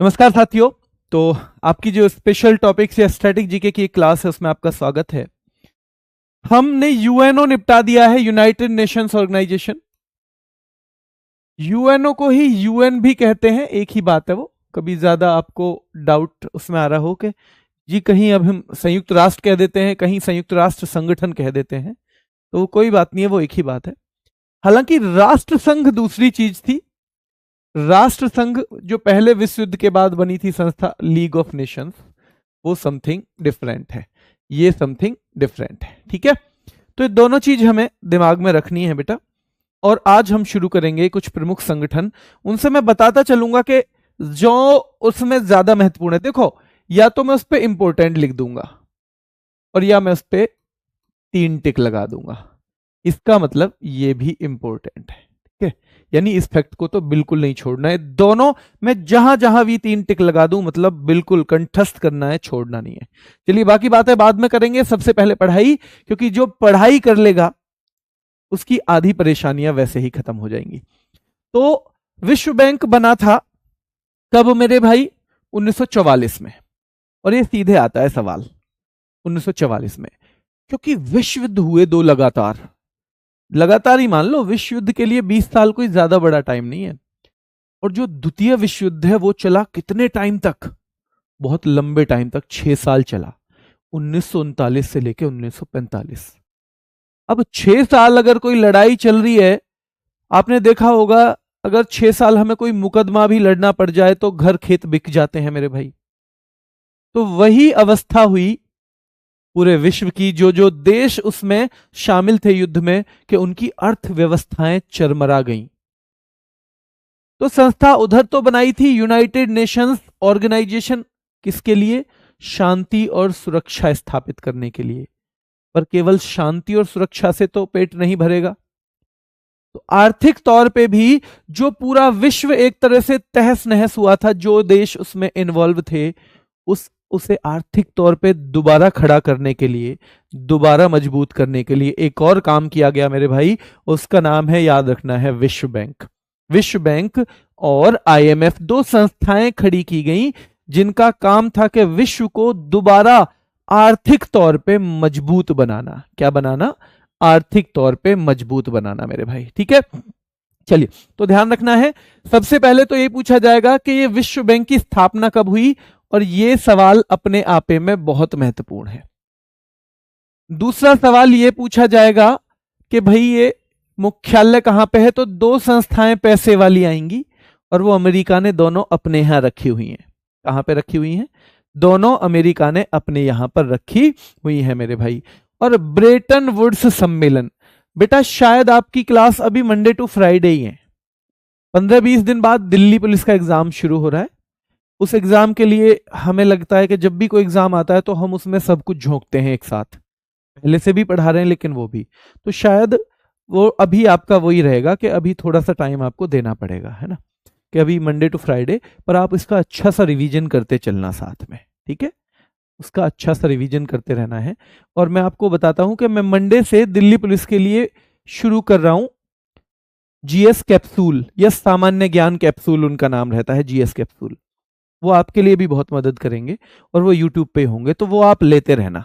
नमस्कार साथियों। तो आपकी जो स्पेशल टॉपिक्स या स्टैटिक जीके की एक क्लास है उसमें आपका स्वागत है। हमने यूएनओ निपटा दिया है, यूनाइटेड नेशंस ऑर्गेनाइजेशन। यूएनओ को ही यूएन भी कहते हैं, एक ही बात है वो। कभी ज्यादा आपको डाउट उसमें आ रहा हो कि जी कहीं अब हम संयुक्त राष्ट्र कह देते हैं, कहीं संयुक्त राष्ट्र संगठन कह देते हैं, तो वो कोई बात नहीं है, वो एक ही बात है। हालांकि राष्ट्र संघ दूसरी चीज थी। राष्ट्र संघ जो पहले विश्व युद्ध के बाद बनी थी संस्था, लीग ऑफ नेशंस, वो समथिंग डिफरेंट है, ये समथिंग डिफरेंट है। ठीक है, तो ये दोनों चीज हमें दिमाग में रखनी है बेटा। और आज हम शुरू करेंगे कुछ प्रमुख संगठन, उनसे मैं बताता चलूंगा कि जो उसमें ज्यादा महत्वपूर्ण है। देखो, या तो मैं उस पर इंपॉर्टेंट लिख दूंगा और या मैं उस पर 3 टिक लगा दूंगा, इसका मतलब ये भी इंपॉर्टेंट है। ठीक है, यानी इस फैक्ट को तो बिल्कुल नहीं छोड़ना है। दोनों में जहां जहां भी 3 टिक लगा दूं मतलब बिल्कुल कंठस्थ करना है, छोड़ना नहीं है। चलिए, बाकी बातें बाद में करेंगे। सबसे पहले पढ़ाई, क्योंकि जो पढ़ाई कर लेगा उसकी आधी परेशानियां वैसे ही खत्म हो जाएंगी। तो विश्व बैंक बना था कब मेरे भाई? 1944 में। और ये सीधे आता है सवाल, 1944 में, क्योंकि विश्व युद्ध हुए 2 लगातार। लगातार ही मान लो, विश्व युद्ध के लिए 20 साल कोई ज्यादा बड़ा टाइम नहीं है। और जो द्वितीय विश्व युद्ध है वो चला कितने टाइम तक? बहुत लंबे टाइम तक, 6 साल चला, 1939 से लेकर 1945। अब 6 साल अगर कोई लड़ाई चल रही है, आपने देखा होगा, अगर 6 साल हमें कोई मुकदमा भी लड़ना पड़ जाए तो घर खेत बिक जाते हैं मेरे भाई। तो वही अवस्था हुई पूरे विश्व की। जो जो देश उसमें शामिल थे युद्ध में, कि उनकी अर्थव्यवस्थाएं चरमरा गईं। तो संस्था उधर तो बनाई थी यूनाइटेड नेशंस ऑर्गेनाइजेशन, किसके लिए? शांति और सुरक्षा स्थापित करने के लिए। पर केवल शांति और सुरक्षा से तो पेट नहीं भरेगा। तो आर्थिक तौर पे भी जो पूरा विश्व एक तरह से तहस नहस हुआ था, जो देश उसमें इन्वॉल्व थे, उसे आर्थिक तौर पे दोबारा खड़ा करने के लिए, दोबारा मजबूत करने के लिए एक और काम किया गया मेरे भाई। उसका नाम है, याद रखना है, विश्व बैंक। विश्व बैंक और आईएमएफ, 2 संस्थाएं खड़ी की गई जिनका काम था कि विश्व को दोबारा आर्थिक तौर पे मजबूत बनाना। क्या बनाना? आर्थिक तौर पे मजबूत बनाना मेरे भाई। ठीक है, चलिए, तो ध्यान रखना है। सबसे पहले तो ये पूछा जाएगा कि ये विश्व बैंक की स्थापना कब हुई, और ये सवाल अपने आपे में बहुत महत्वपूर्ण है। दूसरा सवाल ये पूछा जाएगा कि भाई ये मुख्यालय कहां पे है? तो 2 संस्थाएं पैसे वाली आएंगी और वो अमेरिका ने दोनों अपने यहां रखी हुई हैं। कहां पे रखी हुई हैं? दोनों अमेरिका ने अपने यहां पर रखी हुई है मेरे भाई। और ब्रेटन वुड्स सम्मेलन, बेटा शायद आपकी क्लास अभी मंडे टू फ्राइडे ही है। 15-20 दिन बाद दिल्ली पुलिस का एग्जाम शुरू हो रहा है। उस एग्जाम के लिए हमें लगता है कि जब भी कोई एग्जाम आता है तो हम उसमें सब कुछ झोंकते हैं एक साथ। पहले से भी पढ़ा रहे हैं लेकिन वो भी, तो शायद वो अभी आपका वही रहेगा कि अभी थोड़ा सा टाइम आपको देना पड़ेगा, है ना, कि अभी मंडे टू फ्राइडे, पर आप इसका अच्छा सा रिवीजन करते चलना साथ में। ठीक है, उसका अच्छा सा रिवीजन करते रहना है। और मैं आपको बताता हूं कि मैं मंडे से दिल्ली पुलिस के लिए शुरू कर रहा हूं जीएस कैप्सूल, या सामान्य ज्ञान कैप्सूल उनका नाम रहता है, जीएस कैप्सूल। वो आपके लिए भी बहुत मदद करेंगे और वो यूट्यूब पे होंगे, तो वो आप लेते रहना,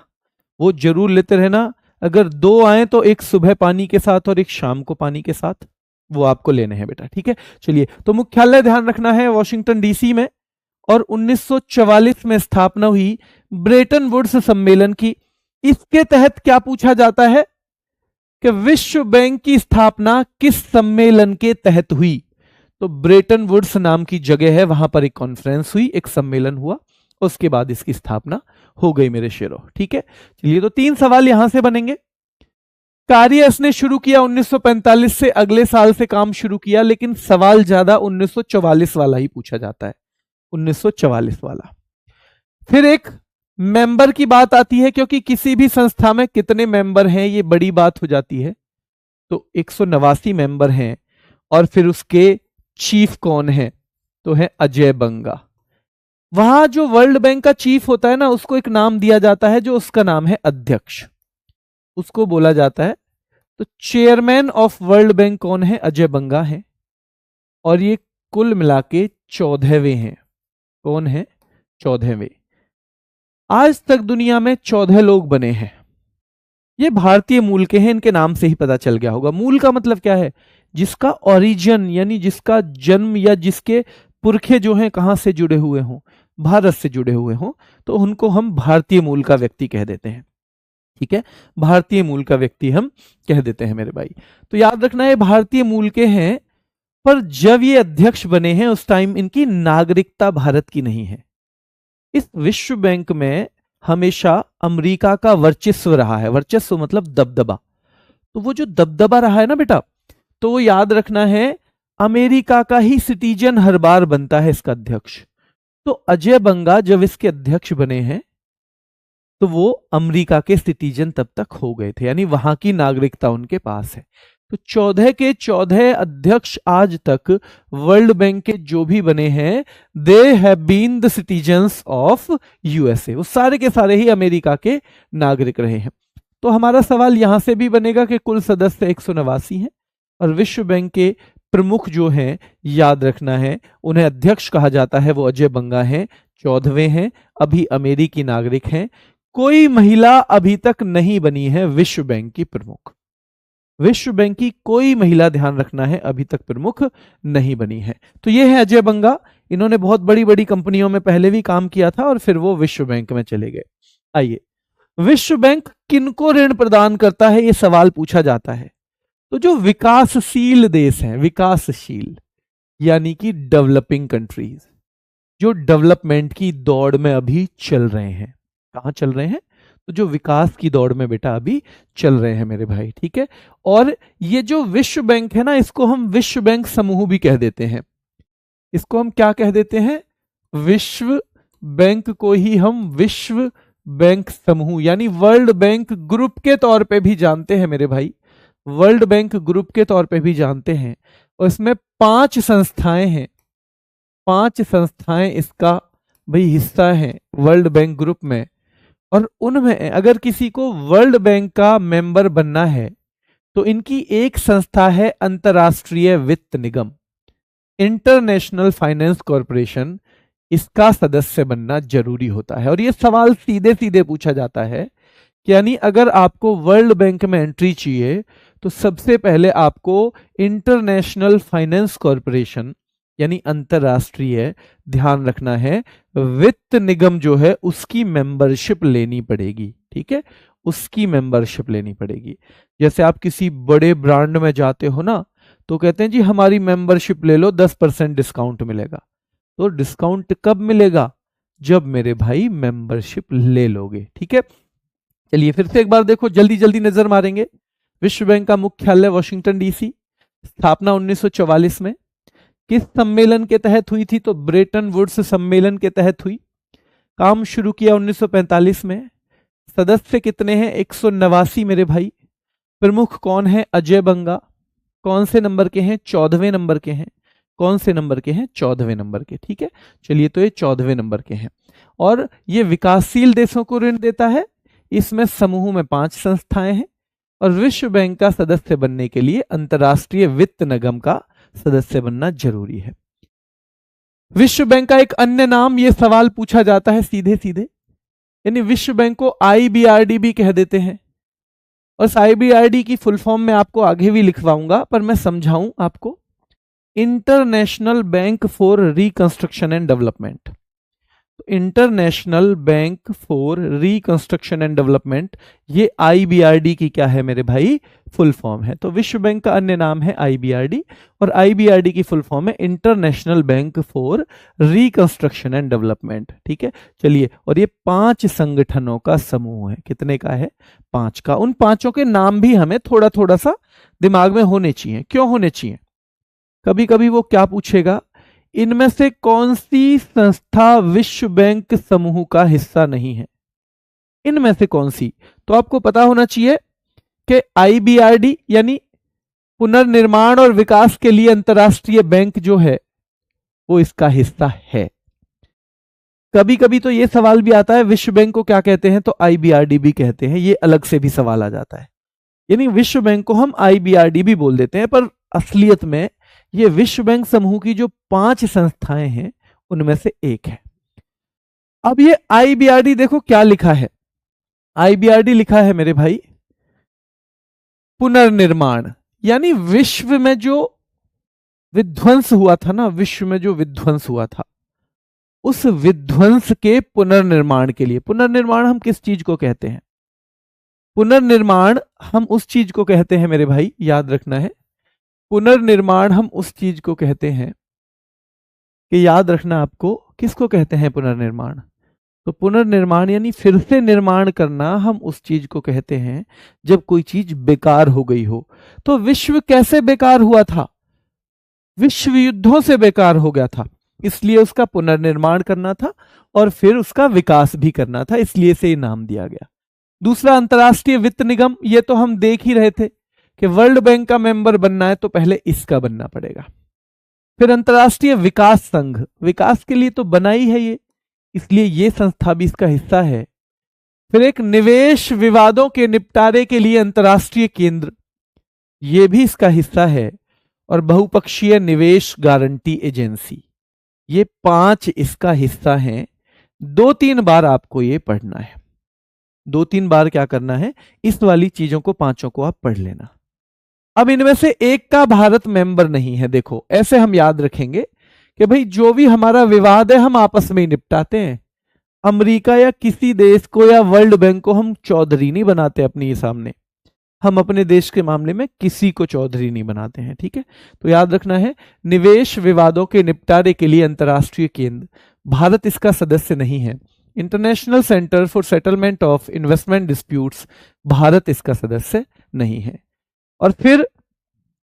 वो जरूर लेते रहना। अगर 2 आए तो एक सुबह पानी के साथ और एक शाम को पानी के साथ, वो आपको लेने हैं बेटा। ठीक है, चलिए, तो मुख्यालय ध्यान रखना है वॉशिंगटन डीसी में। और 1944 में स्थापना हुई ब्रेटन वुड्स सम्मेलन की। इसके तहत क्या पूछा जाता है कि विश्व बैंक की स्थापना किस सम्मेलन के तहत हुई? तो ब्रेटन वुड्स नाम की जगह है, वहां पर एक कॉन्फ्रेंस हुई, एक सम्मेलन हुआ, उसके बाद इसकी स्थापना हो गई मेरे शेरों। ठीक है, चलिए, तो 3 सवाल यहां से बनेंगे। कार्य इसने शुरू किया 1945 से, अगले साल से काम शुरू किया, लेकिन सवाल ज्यादा 1944 वाला ही पूछा जाता है, 1944 वाला। फिर एक मेंबर की बात आती है, क्योंकि किसी भी संस्था में कितने मेंबर हैं ये बड़ी बात हो जाती है। तो 189 मेंबर हैं। और फिर उसके चीफ कौन है? तो है अजय बंगा। वहां जो वर्ल्ड बैंक का चीफ होता है ना, उसको एक नाम दिया जाता है, जो उसका नाम है अध्यक्ष, उसको बोला जाता है। तो चेयरमैन ऑफ वर्ल्ड बैंक कौन है? अजय बंगा है। और ये कुल मिला के 14वें हैं। कौन है? 14वें। आज तक दुनिया में 14 लोग बने हैं। ये भारतीय मूल के हैं, इनके नाम से ही पता चल गया होगा। मूल का मतलब क्या है? जिसका ओरिजिन यानी जिसका जन्म या जिसके पुरखे जो हैं कहां से जुड़े हुए हों, भारत से जुड़े हुए हों, तो उनको हम भारतीय मूल का व्यक्ति कह देते हैं। ठीक है, भारतीय मूल का व्यक्ति हम कह देते हैं मेरे भाई। तो याद रखना है भारतीय मूल के हैं, पर जब ये अध्यक्ष बने हैं उस टाइम इनकी नागरिकता भारत की नहीं है। इस विश्व बैंक में हमेशा अमेरिका का वर्चस्व रहा है। वर्चस्व मतलब दबदबा। तो वो जो दबदबा रहा है ना बेटा, तो वो याद रखना है अमेरिका का ही सिटीजन हर बार बनता है इसका अध्यक्ष। तो अजय बंगा जब इसके अध्यक्ष बने हैं तो वो अमेरिका के सिटीजन तब तक हो गए थे, यानी वहां की नागरिकता उनके पास है। तो 14 के 14 अध्यक्ष आज तक वर्ल्ड बैंक के जो भी बने हैं, they have been the citizens of USA. वो सारे के सारे ही अमेरिका के नागरिक रहे हैं। तो हमारा सवाल यहां से भी बनेगा कि कुल सदस्य 189 हैं और विश्व बैंक के प्रमुख जो हैं, याद रखना है उन्हें अध्यक्ष कहा जाता है, वो अजय बंगा हैं, 14वें हैं, अभी अमेरिकी नागरिक हैं। कोई महिला अभी तक नहीं बनी है विश्व बैंक की प्रमुख। विश्व बैंक की कोई महिला, ध्यान रखना है, अभी तक प्रमुख नहीं बनी है। तो ये है अजय बंगा। इन्होंने बहुत बड़ी बड़ी कंपनियों में पहले भी काम किया था और फिर वो विश्व बैंक में चले गए। आइए, विश्व बैंक किनको ऋण प्रदान करता है, ये सवाल पूछा जाता है। तो जो विकासशील देश हैं, विकासशील यानी कि डेवलपिंग कंट्रीज, जो डेवलपमेंट की दौड़ में अभी चल रहे हैं। कहां चल रहे हैं? तो जो विकास की दौड़ में बेटा अभी चल रहे हैं मेरे भाई। ठीक है, और ये जो विश्व बैंक है ना, इसको हम विश्व बैंक समूह भी कह देते हैं। इसको हम क्या कह देते हैं? विश्व बैंक को ही हम विश्व बैंक समूह यानी वर्ल्ड बैंक ग्रुप के तौर पे भी जानते हैं मेरे भाई। वर्ल्ड बैंक ग्रुप के तौर पे भी जानते हैं। और इसमें 5 संस्थाएं हैं, 5 संस्थाएं इसका भाई हिस्सा हैं वर्ल्ड बैंक ग्रुप में। और उनमें अगर किसी को वर्ल्ड बैंक का मेंबर बनना है तो इनकी एक संस्था है अंतर्राष्ट्रीय वित्त निगम, इंटरनेशनल फाइनेंस कॉरपोरेशन, इसका सदस्य बनना जरूरी होता है। और यह सवाल सीधे सीधे पूछा जाता है कि यानी अगर आपको वर्ल्ड बैंक में एंट्री चाहिए तो सबसे पहले आपको इंटरनेशनल फाइनेंस कॉरपोरेशन यानी अंतरराष्ट्रीय, ध्यान रखना है, वित्त निगम जो है उसकी मेंबरशिप लेनी पड़ेगी। ठीक है, उसकी मेंबरशिप लेनी पड़ेगी। जैसे आप किसी बड़े ब्रांड में जाते हो ना, तो कहते हैं जी हमारी मेंबरशिप ले लो, 10% डिस्काउंट मिलेगा। तो डिस्काउंट कब मिलेगा? जब मेरे भाई मेंबरशिप ले लोगे। ठीक है, चलिए फिर से एक बार देखो, जल्दी जल्दी नजर मारेंगे। विश्व बैंक का मुख्यालय वॉशिंगटन डीसी, स्थापना 1944 में। किस सम्मेलन के तहत हुई थी? तो ब्रेटन वुड्स सम्मेलन के तहत हुई। काम शुरू किया 1945 में। सदस्य कितने हैं? 189 मेरे भाई। प्रमुख कौन है? अजय बंगा। कौन से नंबर के हैं? 14वें नंबर के हैं। कौन से नंबर के हैं? 14वें नंबर के। ठीक है, चलिए तो ये 14वें नंबर के हैं। और ये विकासशील देशों को ऋण देता है। इसमें समूह में 5 संस्थाएं हैं और विश्व बैंक का सदस्य बनने के लिए अंतर्राष्ट्रीय वित्त निगम का सदस्य बनना जरूरी है। विश्व बैंक का एक अन्य नाम, यह सवाल पूछा जाता है सीधे सीधे, यानी विश्व बैंक को आईबीआरडी भी कह देते हैं। और इस आईबीआरडी की फुल फॉर्म में आपको आगे भी लिखवाऊंगा, पर मैं समझाऊं आपको। International bank for reconstruction and development. International bank for reconstruction and development, ये आईबीआरडी की क्या है मेरे भाई? फुल फॉर्म है। तो विश्व बैंक का अन्य नाम है आईबीआरडी और आईबीआरडी की फुल फॉर्म है international bank for reconstruction and development. ठीक है, चलिए, और ये 5 संगठनों का समूह है। कितने का है? 5 का। उन 5 के नाम भी हमें थोड़ा थोड़ा सा दिमाग में होने चाहिए। क्यों होने चाहिए? कभी कभी वो क्या पूछेगा, इनमें से कौन सी संस्था विश्व बैंक समूह का हिस्सा नहीं है? इनमें से कौन सी? तो आपको पता होना चाहिए कि आईबीआरडी यानी पुनर्निर्माण और विकास के लिए अंतर्राष्ट्रीय बैंक जो है वो इसका हिस्सा है। कभी कभी तो ये सवाल भी आता है विश्व बैंक को क्या कहते हैं? तो आईबीआरडी भी कहते हैं। ये अलग से भी सवाल आ जाता है। यानी विश्व बैंक को हम आईबीआरडी भी बोल देते हैं, पर असलियत में ये विश्व बैंक समूह की जो 5 संस्थाएं हैं उनमें से एक है। अब ये IBRD देखो क्या लिखा है, IBRD लिखा है मेरे भाई पुनर्निर्माण, यानी विश्व में जो विध्वंस हुआ था ना, विश्व में जो विध्वंस हुआ था उस विध्वंस के पुनर्निर्माण के लिए। पुनर्निर्माण हम किस चीज को कहते हैं? पुनर्निर्माण हम उस चीज को कहते हैं मेरे भाई, याद रखना है, पुनर्निर्माण हम उस चीज को कहते हैं कि याद रखना आपको, किसको कहते हैं पुनर्निर्माण? तो पुनर्निर्माण यानी फिर से निर्माण करना, हम उस चीज को कहते हैं जब कोई चीज बेकार हो गई हो। तो विश्व कैसे बेकार हुआ था? विश्व युद्धों से बेकार हो गया था, इसलिए उसका पुनर्निर्माण करना था और फिर उसका विकास भी करना था, इसलिए से नाम दिया गया। दूसरा, अंतरराष्ट्रीय वित्त निगम, ये तो हम देख ही रहे थे कि वर्ल्ड बैंक का मेंबर बनना है तो पहले इसका बनना पड़ेगा। फिर अंतरराष्ट्रीय विकास संघ, विकास के लिए तो बना ही है ये, इसलिए ये संस्था भी इसका हिस्सा है। फिर एक निवेश विवादों के निपटारे के लिए अंतरराष्ट्रीय केंद्र, ये भी इसका हिस्सा है। और बहुपक्षीय निवेश गारंटी एजेंसी, ये 5 इसका हिस्सा हैं। 2-3 बार आपको ये पढ़ना है, 2-3 बार क्या करना है, इस वाली चीजों को 5 को आप पढ़ लेना। अब इनमें से एक का भारत मेंबर नहीं है। देखो ऐसे हम याद रखेंगे कि भाई जो भी हमारा विवाद है हम आपस में ही निपटाते हैं। अमेरिका या किसी देश को या वर्ल्ड बैंक को हम चौधरी नहीं बनाते अपने सामने, हम अपने देश के मामले में किसी को चौधरी नहीं बनाते हैं, ठीक है। तो याद रखना है, निवेश विवादों के निपटारे के लिए अंतर्राष्ट्रीय केंद्र, भारत इसका सदस्य नहीं है। International centre for settlement of investment disputes, Bharat इसका सदस्य नहीं है। और फिर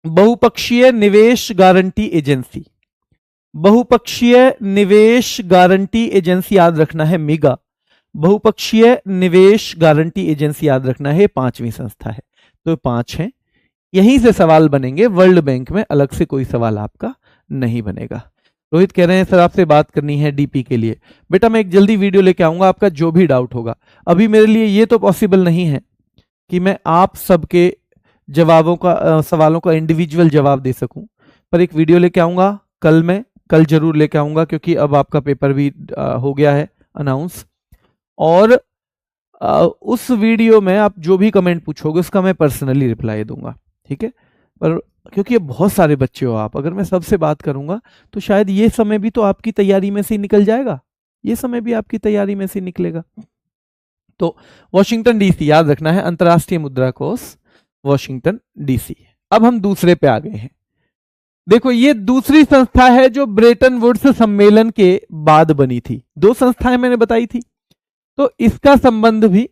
बहुपक्षीय निवेश गारंटी एजेंसी, बहुपक्षीय निवेश गारंटी एजेंसी याद रखना है मिगा, बहुपक्षीय निवेश गारंटी एजेंसी याद रखना है 5वीं संस्था है। तो 5 हैं, यहीं से सवाल बनेंगे, वर्ल्ड बैंक में अलग से कोई सवाल आपका नहीं बनेगा। रोहित कह रहे हैं सर आपसे बात करनी है डीपी के लिए। बेटा मैं एक जल्दी वीडियो लेके आऊंगा, आपका जो भी डाउट होगा। अभी मेरे लिए ये तो पॉसिबल नहीं है कि मैं आप सबके जवाबों का सवालों का इंडिविजुअल जवाब दे सकूं, पर एक वीडियो लेके आऊंगा कल जरूर लेके आऊंगा, क्योंकि अब आपका पेपर भी हो गया है अनाउंस। और उस वीडियो में आप जो भी कमेंट पूछोगे उसका मैं पर्सनली रिप्लाई दूंगा, ठीक है। पर क्योंकि बहुत सारे बच्चे हो आप, अगर मैं सबसे बात करूंगा तो शायद ये समय भी तो आपकी तैयारी में से निकल जाएगा, ये समय भी आपकी तैयारी में से निकलेगा। तो वॉशिंगटन डीसी याद रखना है, अंतरराष्ट्रीय मुद्रा कोष वॉशिंगटन डीसी। अब हम दूसरे पे आ गए हैं। देखो ये दूसरी संस्था है जो ब्रेटन वुड्स सम्मेलन के बाद बनी थी। 2 संस्थाएं मैंने बताई थी, तो इसका संबंध भी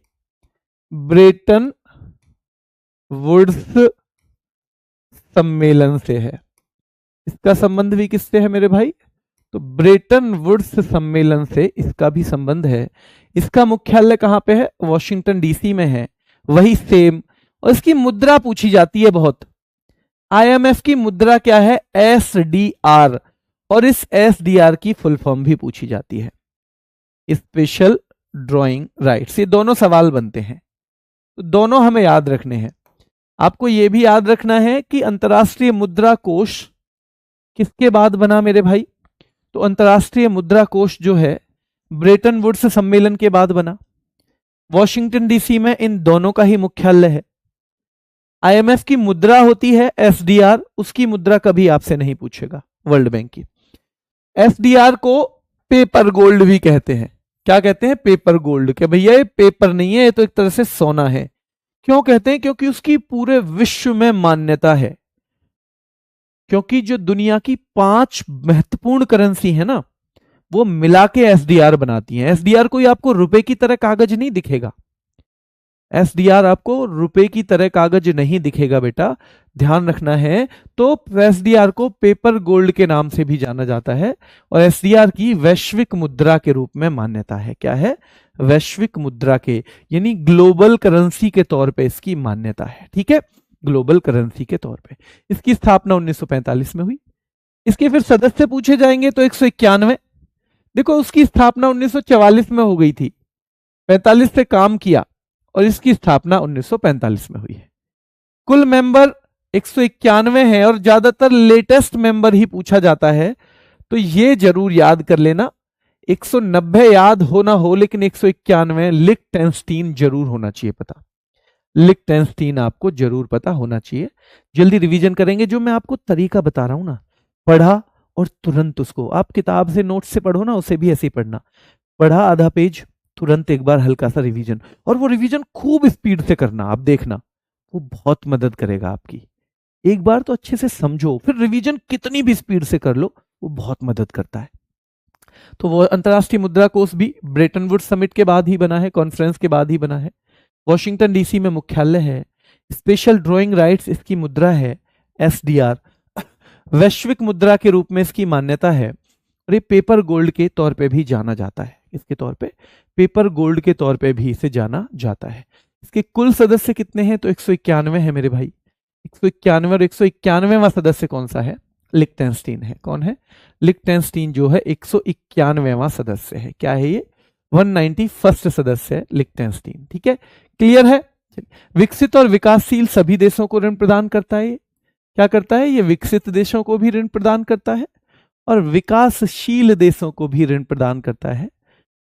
ब्रेटन वुड्स सम्मेलन से है। इसका संबंध भी किससे है मेरे भाई? तो ब्रेटन वुड्स सम्मेलन से इसका भी संबंध है। इसका मुख्यालय कहां पे है? वॉशिंगटन डीसी में है, वही सेम। और इसकी मुद्रा पूछी जाती है बहुत। आईएमएफ की मुद्रा क्या है? एसडीआर, और इस एसडीआर की फुल फॉर्म भी पूछी जाती है, स्पेशल ड्राइंग राइट्स। ये दोनों सवाल बनते हैं, तो दोनों हमें याद रखने हैं। आपको यह भी याद रखना है कि अंतरराष्ट्रीय मुद्रा कोष किसके बाद बना मेरे भाई? तो अंतरराष्ट्रीय मुद्रा कोष जो है ब्रेटन वुड्स सम्मेलन के बाद बना। वॉशिंगटन डीसी में इन दोनों का ही मुख्यालय है। आईएमएफ की मुद्रा होती है एसडीआर, उसकी मुद्रा कभी आपसे नहीं पूछेगा वर्ल्ड बैंक की। एसडीआर को पेपर गोल्ड भी कहते हैं। क्या कहते हैं? Paper gold. क्या भैया ये पेपर नहीं है, ये तो एक तरह से सोना है। क्यों कहते हैं? क्योंकि उसकी पूरे विश्व में मान्यता है। क्योंकि जो दुनिया की 5 महत्वपूर्ण करेंसी है ना, वो मिला के एसडीआर बनाती हैं। एसडीआर कोई आपको रुपए की तरह कागज नहीं दिखेगा, एसडीआर आपको रुपए की तरह कागज नहीं दिखेगा बेटा, ध्यान रखना है। तो एसडीआर को पेपर गोल्ड के नाम से भी जाना जाता है, और एसडीआर की वैश्विक मुद्रा के रूप में मान्यता है। क्या है? वैश्विक मुद्रा के, यानी ग्लोबल करेंसी के तौर पे इसकी मान्यता है, ठीक है, ग्लोबल करेंसी के तौर पे। इसकी स्थापना 1945 में हुई। इसके फिर सदस्य पूछे जाएंगे तो 191। देखो उसकी स्थापना 1944 में हो गई थी, 45 से काम किया, और इसकी स्थापना 1945 में हुई है। कुल मेंबर 191 है, और ज्यादातर लेटेस्ट मेंबर ही पूछा जाता है, तो ये जरूर याद कर लेना। 190 याद हो ना हो, लेकिन 191 लिक्टेनस्टीन जरूर होना चाहिए पता। लिक्टेनस्टीन आपको जरूर पता होना चाहिए। जल्दी रिवीजन करेंगे। जो मैं आपको तरीका बता रहा हूं ना, पढ़ा और तुरंत उसको, आप किताब से नोट से पढ़ो ना, उसे भी ऐसे ही पढ़ना। पढ़ा आधा पेज, तुरंत एक बार हल्का सा रिवीजन, और वो रिवीजन खूब स्पीड से करना। आप देखना वो बहुत मदद करेगा आपकी। एक बार तो अच्छे से समझो, फिर रिवीजन कितनी भी स्पीड से कर लो, वो बहुत मदद करता है। तो वो अंतरराष्ट्रीय मुद्रा कोष भी ब्रेटन वुड्स समिट के बाद ही बना है, कॉन्फ्रेंस के बाद ही बना है। वॉशिंगटन डीसी में मुख्यालय है। स्पेशल ड्रॉइंग राइट्स इसकी मुद्रा है, एसडीआर। वैश्विक मुद्रा के रूप में इसकी मान्यता है, और ये पेपर गोल्ड के तौर पे भी जाना जाता है। इसके तौर पे पेपर गोल्ड के तौर पे भी इसे जाना जाता है। इसके कुल सदस्य कितने हैं? तो 191 है मेरे भाई, 191। और 191वां सदस्य कौन सा है? लिक्टेनस्टीन है। कौन है? लिक्टेनस्टीन जो है 191वां सदस्य है। क्या है ये? 191st सदस्य है लिक्टेनस्टीन। ठीक है, क्लियर है? विकसित और विकासशील सभी देशों को ऋण प्रदान करता है। ये क्या करता है? ये विकसित देशों को भी ऋण प्रदान करता है और विकासशील देशों को भी ऋण प्रदान करता है।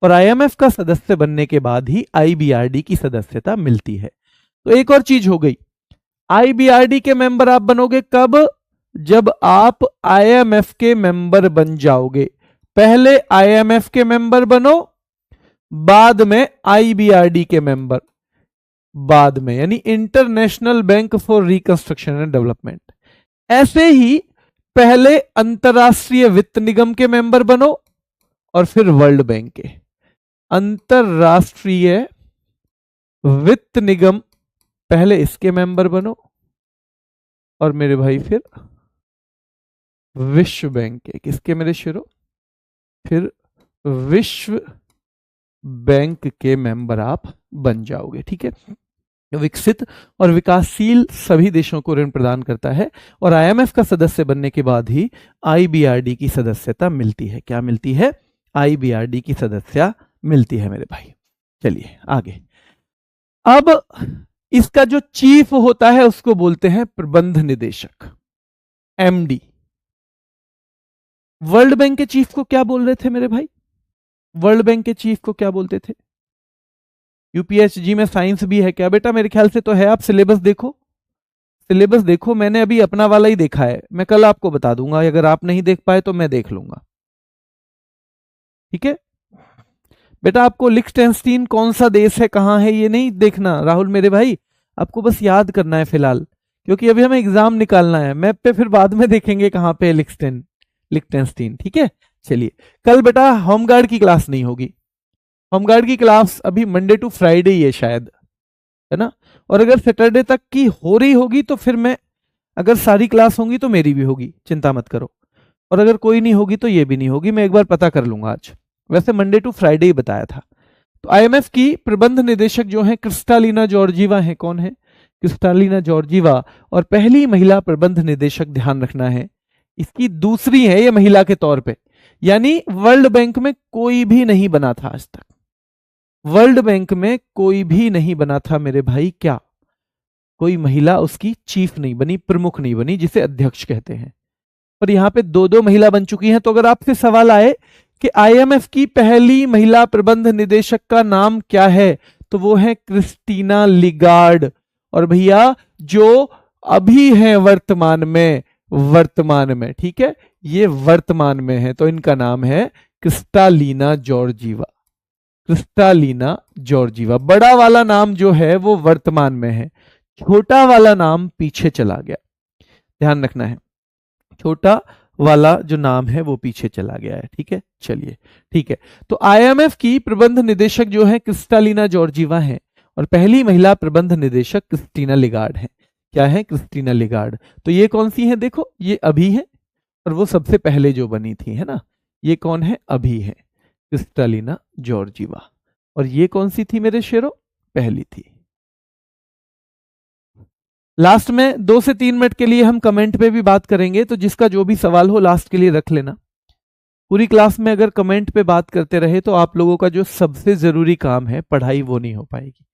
और आईएमएफ का सदस्य बनने के बाद ही आईबीआरडी की सदस्यता मिलती है। तो एक और चीज हो गई, आईबीआरडी के मेंबर आप बनोगे कब? जब आप आईएमएफ के मेंबर बन जाओगे। पहले आईएमएफ के मेंबर बनो, बाद में आईबीआरडी के मेंबर, बाद में, यानी international bank for reconstruction and development. ऐसे ही पहले अंतरराष्ट्रीय वित्त निगम के मेंबर बनो और फिर वर्ल्ड बैंक के। अंतरराष्ट्रीय वित्त निगम, पहले इसके मेंबर बनो और मेरे भाई फिर विश्व बैंक के। किसके मेरे शुरू? फिर विश्व बैंक के मेंबर आप बन जाओगे। ठीक है, विकसित और विकासशील सभी देशों को ऋण प्रदान करता है और आईएमएफ का सदस्य बनने के बाद ही आईबीआरडी की सदस्यता मिलती है। क्या मिलती है? आईबीआरडी की सदस्यता मिलती है मेरे भाई। चलिए आगे। अब इसका जो चीफ होता है उसको बोलते हैं प्रबंध निदेशक, एमडी। वर्ल्ड बैंक के चीफ को क्या बोल रहे थे मेरे भाई? वर्ल्ड बैंक के चीफ को क्या बोलते थे? यूपीएसजी में साइंस भी है क्या बेटा? मेरे ख्याल से तो है। आप सिलेबस देखो, सिलेबस देखो। मैंने अभी अपना वाला ही देखा है, मैं कल आपको बता दूंगा। अगर आप नहीं देख पाए तो मैं देख लूंगा। ठीक है बेटा, आपको लिक्टेनस्टीन कौन सा देश है, कहां है, ये नहीं देखना राहुल मेरे भाई। आपको बस याद करना है फिलहाल, क्योंकि अभी हमें एग्जाम निकालना है। मैप पे फिर बाद में देखेंगे कहां पे लिक्टेनस्टीन। ठीक है, चलिए। कल बेटा होमगार्ड की क्लास नहीं होगी। होमगार्ड की क्लास अभी मंडे टू फ्राइडे ही है शायद, है ना? और अगर सैटरडे तक की हो रही होगी तो फिर मैं, अगर सारी क्लास होंगी तो मेरी भी होगी, चिंता मत करो। और अगर कोई नहीं होगी तो ये भी नहीं होगी, मैं एक बार पता कर लूंगा आज। वैसे मंडे टू फ्राइडे ही बताया था। तो आईएमएफ की प्रबंध निदेशक जो है क्रिस्टालिना जॉर्जीवा है। कौन है? Kristalina Georgieva. और पहली महिला प्रबंध निदेशक, ध्यान रखना है, इसकी दूसरी है ये महिला के तौर पे। यानी वर्ल्ड बैंक में कोई भी नहीं बना था आज तक। वर्ल्ड बैंक में कोई भी नहीं बना था मेरे भाई। क्या कोई महिला उसकी चीफ नहीं बनी, प्रमुख नहीं बनी, जिसे अध्यक्ष कहते हैं। पर यहां पे दो दो महिला बन चुकी हैं। तो अगर आपसे सवाल आए कि आईएमएफ की पहली महिला प्रबंध निदेशक का नाम क्या है, तो वो है क्रिस्टीना लिगार्ड। और भैया जो अभी है वर्तमान में, ठीक है, ये वर्तमान में है, तो इनका नाम है क्रिस्टालिना जॉर्जीवा। Kristalina Georgieva. बड़ा वाला नाम जो है वो वर्तमान में है, छोटा वाला नाम पीछे चला गया। ध्यान रखना है, छोटा वाला जो नाम है वो पीछे चला गया है। ठीक है, चलिए ठीक है। तो आईएमएफ की प्रबंध निदेशक जो है क्रिस्टालिना जॉर्जीवा है और पहली महिला प्रबंध निदेशक क्रिस्टीना लिगार्ड है। क्या है? क्रिस्टीना लिगार्ड। तो ये कौन सी है? देखो, ये अभी है और वो सबसे पहले जो बनी थी, है ना? ये कौन है? अभी है, क्रिस्टालिना जॉर्जीवा। और ये कौन सी थी मेरे शेरों? पहली थी। लास्ट में 2 से 3 मिनट के लिए हम कमेंट पे भी बात करेंगे, तो जिसका जो भी सवाल हो लास्ट के लिए रख लेना। पूरी क्लास में अगर कमेंट पे बात करते रहे तो आप लोगों का जो सबसे जरूरी काम है पढ़ाई, वो नहीं हो पाएगी।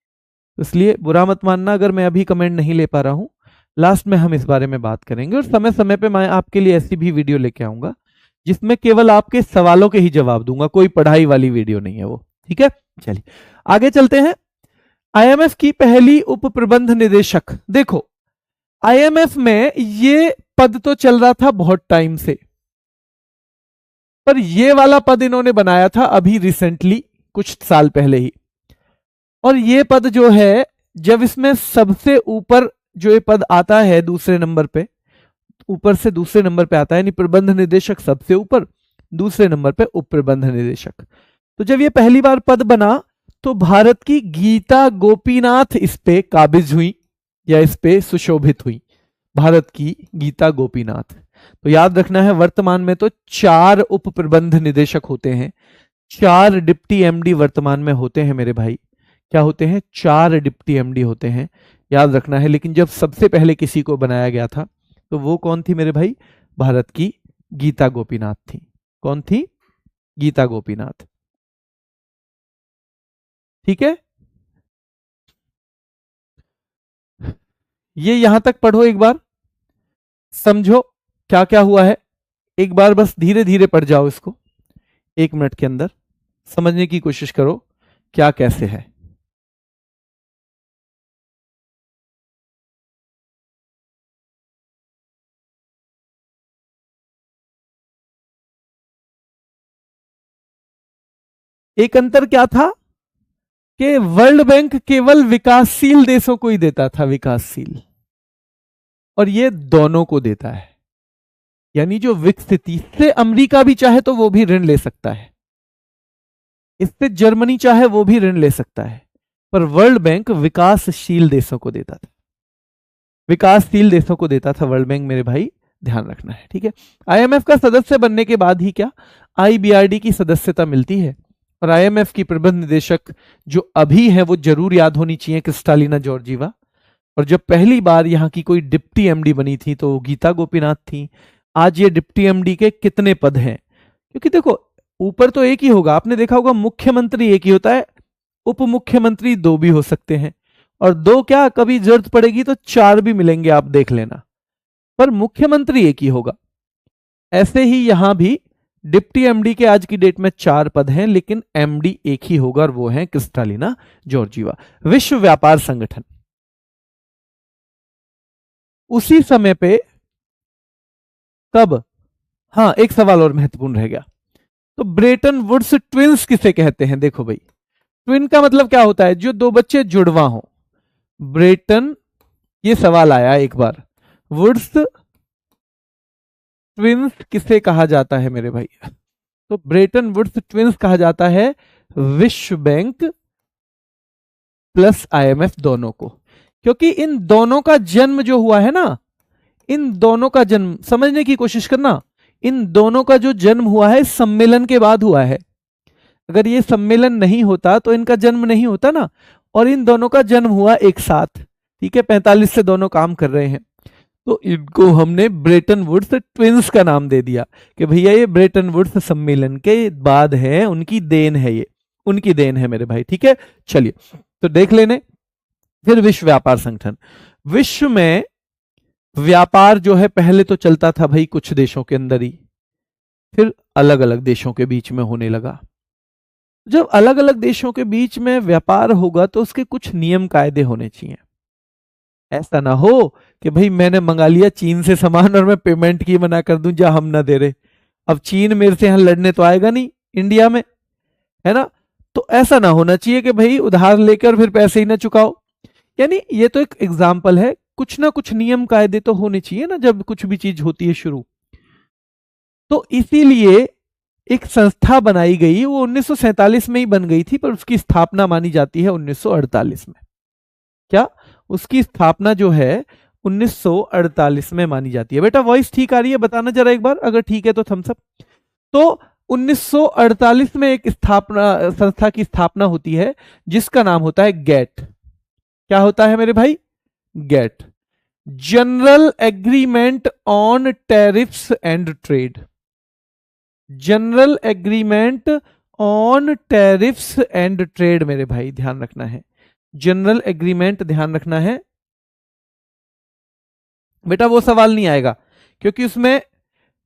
इसलिए बुरा मत मानना अगर मैं अभी कमेंट नहीं ले पा रहा हूं। लास्ट में हम इस बारे में बात करेंगे और समय समय पे मैं आपके लिए ऐसी भी वीडियो लेके आऊंगा जिसमें केवल आपके सवालों के ही जवाब दूंगा, कोई पढ़ाई वाली वीडियो नहीं है वो। ठीक है, चलिए आगे चलते हैं। आईएमएफ की पहली उप प्रबंध निदेशक, देखो आईएमएफ में ये पद तो चल रहा था बहुत टाइम से, पर ये वाला पद इन्होंने बनाया था अभी रिसेंटली, कुछ साल पहले ही। और ये पद जो है, जब इसमें सबसे ऊपर जो ये पद आता है दूसरे नंबर पे, ऊपर से दूसरे नंबर पे आता है, यानी प्रबंध निदेशक सबसे ऊपर, दूसरे नंबर पे उप प्रबंध निदेशक। तो जब ये पहली बार पद बना तो भारत की गीता गोपीनाथ इस पे काबिज हुई या इस पे सुशोभित हुई, भारत की गीता गोपीनाथ। तो याद रखना है, वर्तमान में तो 4 उप प्रबंध निदेशक होते हैं, 4 डिप्टी एमडी वर्तमान में होते हैं मेरे भाई। क्या होते हैं? 4 डिप्टी एमडी होते हैं, याद रखना है। लेकिन जब सबसे पहले किसी को बनाया गया था तो वो कौन थी मेरे भाई? भारत की गीता गोपीनाथ थी। कौन थी? गीता गोपीनाथ। ठीक है, ये यहां तक पढ़ो, एक बार समझो क्या क्या हुआ है। एक बार बस धीरे धीरे पढ़ जाओ इसको, 1 मिनट के अंदर समझने की कोशिश करो क्या कैसे है। एक अंतर क्या था कि वर्ल्ड बैंक केवल विकासशील देशों को ही देता था, विकासशील, और ये दोनों को देता है। यानी जो विकसित, इससे अमेरिका भी चाहे तो वो भी ऋण ले सकता है, इससे जर्मनी चाहे वो भी ऋण ले सकता है, पर वर्ल्ड बैंक विकासशील देशों को देता था, विकासशील देशों को देता था वर्ल्ड बैंक मेरे भाई, ध्यान रखना है। ठीक है, आईएमएफ का सदस्य बनने के बाद ही क्या आईबीआरडी की सदस्यता मिलती है। और आईएमएफ की प्रबंध निदेशक जो अभी है वो जरूर याद होनी चाहिए, क्रिस्टालिना जॉर्जीवा। और जब पहली बार यहाँ की कोई डिप्टी एमडी बनी थी तो वो गीता गोपीनाथ थी। आज ये डिप्टी एमडी के कितने पद हैं? क्योंकि देखो ऊपर तो एक ही होगा, आपने देखा होगा मुख्यमंत्री एक ही होता है, उप मुख्यमंत्री 2 भी हो सकते हैं, और 2 क्या कभी जरूरत पड़ेगी तो 4 भी मिलेंगे, आप देख लेना, पर मुख्यमंत्री एक ही होगा। ऐसे ही यहां भी डिप्टी एमडी के आज की डेट में 4 पद हैं, लेकिन एमडी एक ही होगा और वो है क्रिस्टालिना जॉर्जीवा। विश्व व्यापार संगठन, उसी समय पे कब, हाँ एक सवाल और महत्वपूर्ण रह गया, तो ब्रेटन वुड्स ट्विंस किसे कहते हैं? देखो भाई, ट्विन का मतलब क्या होता है? जो 2 बच्चे जुड़वा हो। ब्रेटन, ये सवाल आया एक बार, वुड्स ट्विंस किसे कहा जाता है मेरे भाई? तो ब्रेटन वुड्स ट्विंस कहा जाता है विश्व बैंक प्लस आईएमएफ दोनों को, क्योंकि इन दोनों का जन्म जो हुआ है ना, इन दोनों का जन्म समझने की कोशिश करना, इन दोनों का जो जन्म हुआ है सम्मेलन के बाद हुआ है। अगर ये सम्मेलन नहीं होता तो इनका जन्म नहीं होता ना, और इन दोनों का जन्म हुआ एक साथ। ठीक है, 45 से दोनों काम कर रहे हैं, तो इनको हमने ब्रेटन वुड्स ट्विंस का नाम दे दिया कि भैया ये ब्रेटन वुड्स सम्मेलन के बाद है, उनकी देन है, ये उनकी देन है मेरे भाई। ठीक है, चलिए तो देख लेने। फिर विश्व व्यापार संगठन, विश्व में व्यापार जो है पहले तो चलता था भाई कुछ देशों के अंदर ही, फिर अलग अलग देशों के बीच में होने लगा। जब अलग अलग देशों के बीच में व्यापार होगा तो उसके कुछ नियम कायदे होने चाहिए। ऐसा ना हो कि भाई मैंने मंगा लिया चीन से सामान और मैं पेमेंट की मना कर दूं, जा हम ना दे रहे, अब चीन मेरे से यहां लड़ने तो आएगा नहीं इंडिया में, है ना? तो ऐसा ना होना चाहिए कि भाई उधार लेकर फिर पैसे ही ना चुकाओ। यानी ये तो एक एग्जाम्पल है, कुछ ना कुछ नियम कायदे तो होने चाहिए ना जब कुछ भी चीज होती है शुरू। तो इसीलिए एक संस्था बनाई गई, वो 1947 में ही बन गई थी, पर उसकी स्थापना मानी जाती है 1948 में। क्या उसकी स्थापना जो है 1948 में मानी जाती है? बेटा वॉइस ठीक आ रही है? बताना जरा एक बार, अगर ठीक है तो थम्स अप। तो 1948 में एक संस्था की स्थापना होती है जिसका नाम होता है गेट। क्या होता है मेरे भाई? GATT, general agreement on tariffs and trade. General agreement on tariffs and trade मेरे भाई, ध्यान रखना है, जनरल एग्रीमेंट ध्यान रखना है बेटा। वो सवाल नहीं आएगा क्योंकि उसमें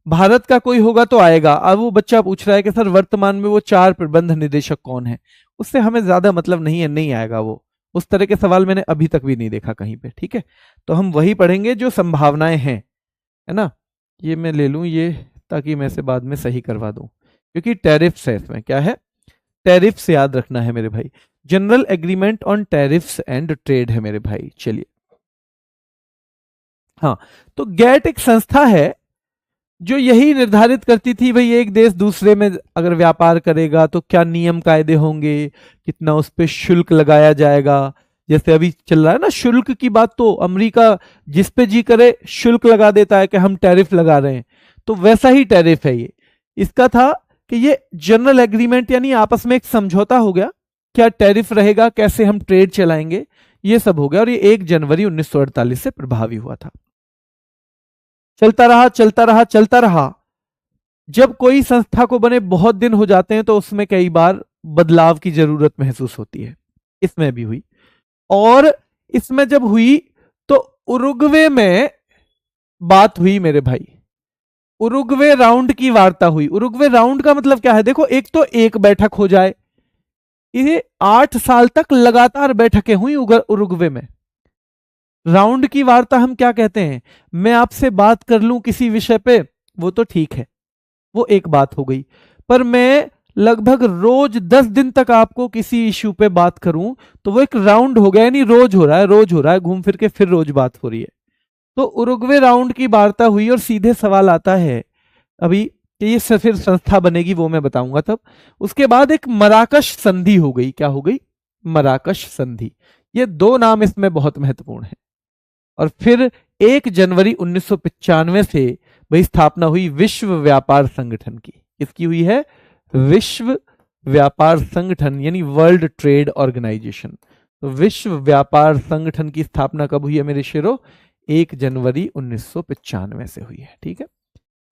भारत का कोई होगा तो आएगा। अब वो बच्चा पूछ रहा है कि सर वर्तमान में वो 4 प्रबंध निदेशक कौन है, उससे हमें ज्यादा मतलब नहीं है, नहीं आएगा वो। उस तरह के सवाल मैंने अभी तक भी नहीं देखा कहीं पे, ठीक है। तो हम वही पढ़ेंगे जो संभावनाएं हैं, है ना। ये मैं ले लूं ये, ताकि मैं इसे बाद में सही करवा दूं, क्योंकि टैरिफ्स है इसमें। क्या है? टैरिफ्स याद रखना है मेरे भाई। General agreement on tariffs and trade है मेरे भाई। चलिए, हाँ, तो गैट एक संस्था है जो यही निर्धारित करती थी भाई एक देश दूसरे में अगर व्यापार करेगा तो क्या नियम कायदे होंगे, कितना उस पर शुल्क लगाया जाएगा। जैसे अभी चल रहा है ना शुल्क की बात, तो अमेरिका जिस पे जी करे शुल्क लगा देता है कि हम टैरिफ लगा रहे हैं, तो वैसा ही टैरिफ है ये। इसका था कि ये जनरल एग्रीमेंट यानी आपस में एक समझौता हो गया, क्या टैरिफ रहेगा, कैसे हम ट्रेड चलाएंगे, ये सब हो गया। और ये 1 जनवरी 1948 से प्रभावी हुआ था। चलता रहा चलता रहा चलता रहा। जब कोई संस्था को बने बहुत दिन हो जाते हैं तो उसमें कई बार बदलाव की जरूरत महसूस होती है। इसमें भी हुई, और इसमें जब हुई तो उरुग्वे में बात हुई मेरे भाई। उरुग्वे राउंड की वार्ता हुई। उरुग्वे राउंड का मतलब क्या है? देखो, एक तो एक बैठक हो जाए, ये 8 साल तक लगातार बैठकें हुई उरुग्वे में। राउंड की वार्ता हम क्या कहते हैं? मैं आपसे बात कर लूं किसी विषय पे, वो तो ठीक है, वो एक बात हो गई। पर मैं लगभग रोज 10 दिन तक आपको किसी इश्यू पे बात करूं तो वो एक राउंड हो गया, यानी रोज हो रहा है, रोज हो रहा है, घूम फिर के फिर रोज बात हो रही है। तो उरुग्वे राउंड की वार्ता हुई, और सीधे सवाल आता है अभी कि ये फिर संस्था बनेगी, वो मैं बताऊंगा तब। उसके बाद एक मराकश संधि हो गई। क्या हो गई? मराकश संधि। ये 2 नाम इसमें बहुत महत्वपूर्ण है। और फिर 1 जनवरी 1995 से वही स्थापना हुई विश्व व्यापार संगठन की। किसकी हुई है? विश्व व्यापार संगठन, यानी वर्ल्ड ट्रेड ऑर्गेनाइजेशन। तो विश्व व्यापार संगठन की स्थापना कब हुई है मेरे शेरों? 1 जनवरी 1995 से हुई है, ठीक है।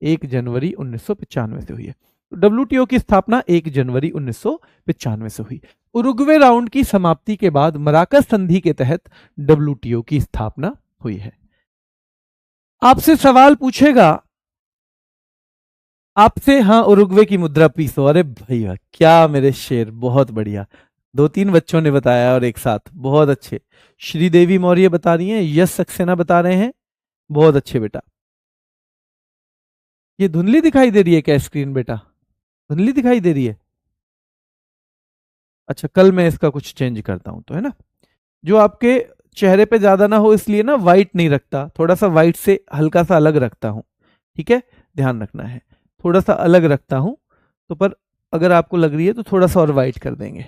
1 जनवरी 1995 से हुई है। तो डब्ल्यूटीओ की स्थापना 1 जनवरी 1995 से हुई। उरुग्वे राउंड की समाप्ति के बाद मराकस संधि के तहत डब्ल्यूटीओ की स्थापना हुई है। आपसे सवाल पूछेगा, आपसे, हाँ, उरुग्वे की मुद्रा पीसो। अरे भैया क्या मेरे शेर, बहुत बढ़िया। 2-3 बच्चों ने बताया और एक साथ, बहुत अच्छे। श्रीदेवी मौर्य बता रही हैं, यश सक्सेना बता रहे हैं, बहुत अच्छे बेटा। ये धुंधली दिखाई दे रही है क्या स्क्रीन बेटा? धुंधली दिखाई दे रही है? अच्छा, कल मैं इसका कुछ चेंज करता हूं तो, है ना। जो आपके चेहरे पे ज्यादा ना हो इसलिए ना वाइट नहीं रखता, थोड़ा सा वाइट से हल्का सा अलग रखता हूं, ठीक है, ध्यान रखना है। थोड़ा सा अलग रखता हूं तो, पर अगर आपको लग रही है तो थोड़ा सा और वाइट कर देंगे।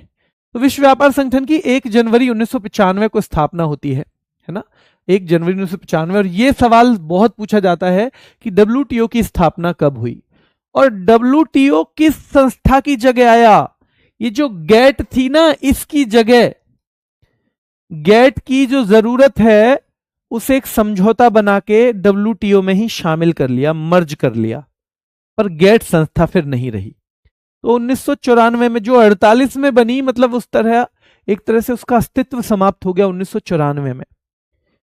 तो विश्व व्यापार संगठन की 1 जनवरी 1995 को स्थापना होती है ना, 1 जनवरी 1995। और यह सवाल बहुत पूछा जाता है कि डब्ल्यूटीओ की स्थापना कब हुई और डब्ल्यूटीओ किस संस्था की जगह आया। ये जो गैट थी ना, इसकी जगह गैट की जो जरूरत है उसे एक समझौता बना के डब्ल्यूटीओ में ही शामिल कर लिया, मर्ज कर लिया, पर गैट संस्था फिर नहीं रही। तो 1994 में जो 48 में बनी, मतलब उस तरह एक तरह से उसका अस्तित्व समाप्त हो गया 1994 में।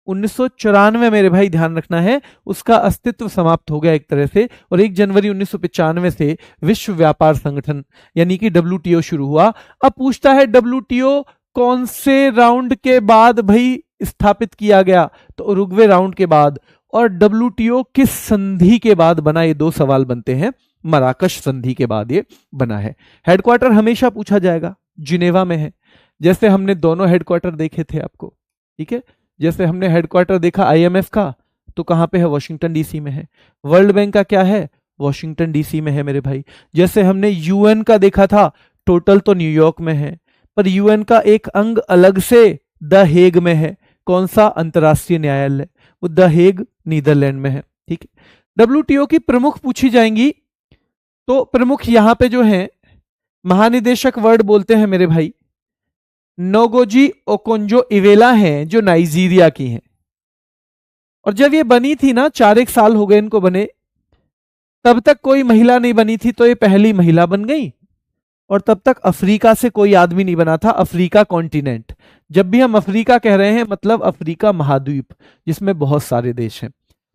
1994 मेरे भाई ध्यान रखना है, उसका अस्तित्व समाप्त हो गया एक तरह से। और 1 जनवरी 1995 से विश्व व्यापार संगठन यानी कि डब्ल्यूटीओ शुरू हुआ। अब पूछता है डब्ल्यूटीओ कौन से राउंड के बाद भाई स्थापित किया गया? तो उरुग्वे राउंड के बाद। और डब्ल्यूटीओ किस संधि के बाद बना? ये 2 सवाल बनते हैं। मराकश संधि के बाद ये बना है। हेडक्वार्टर हमेशा पूछा जाएगा, जिनेवा में है। जैसे हमने दोनों हेडक्वार्टर देखे थे आपको, ठीक है। जैसे हमने हेडक्वार्टर देखा आईएमएफ का, तो कहां पे है? वॉशिंगटन डीसी में है। वर्ल्ड बैंक का क्या है? वॉशिंगटन डीसी में है मेरे भाई। जैसे हमने यूएन का देखा था, टोटल तो न्यूयॉर्क में है, पर यूएन का एक अंग अलग से द हेग में है। कौन सा? अंतरराष्ट्रीय न्यायालय, वो द हेग नीदरलैंड में है, ठीक है। डब्ल्यूटीओ की प्रमुख पूछी जाएंगी तो प्रमुख यहां पे जो है महानिदेशक वर्ड बोलते हैं मेरे भाई, नोगोजी ओकोंजो इवेला हैं, जो नाइजीरिया की हैं। और जब ये बनी थी ना, 4 साल हो गए इनको बने, तब तक कोई महिला नहीं बनी थी, तो ये पहली महिला बन गई। और तब तक अफ्रीका से कोई आदमी नहीं बना था, अफ्रीका कॉन्टिनेंट। जब भी हम अफ्रीका कह रहे हैं मतलब अफ्रीका महाद्वीप, जिसमें बहुत सारे देश हैं।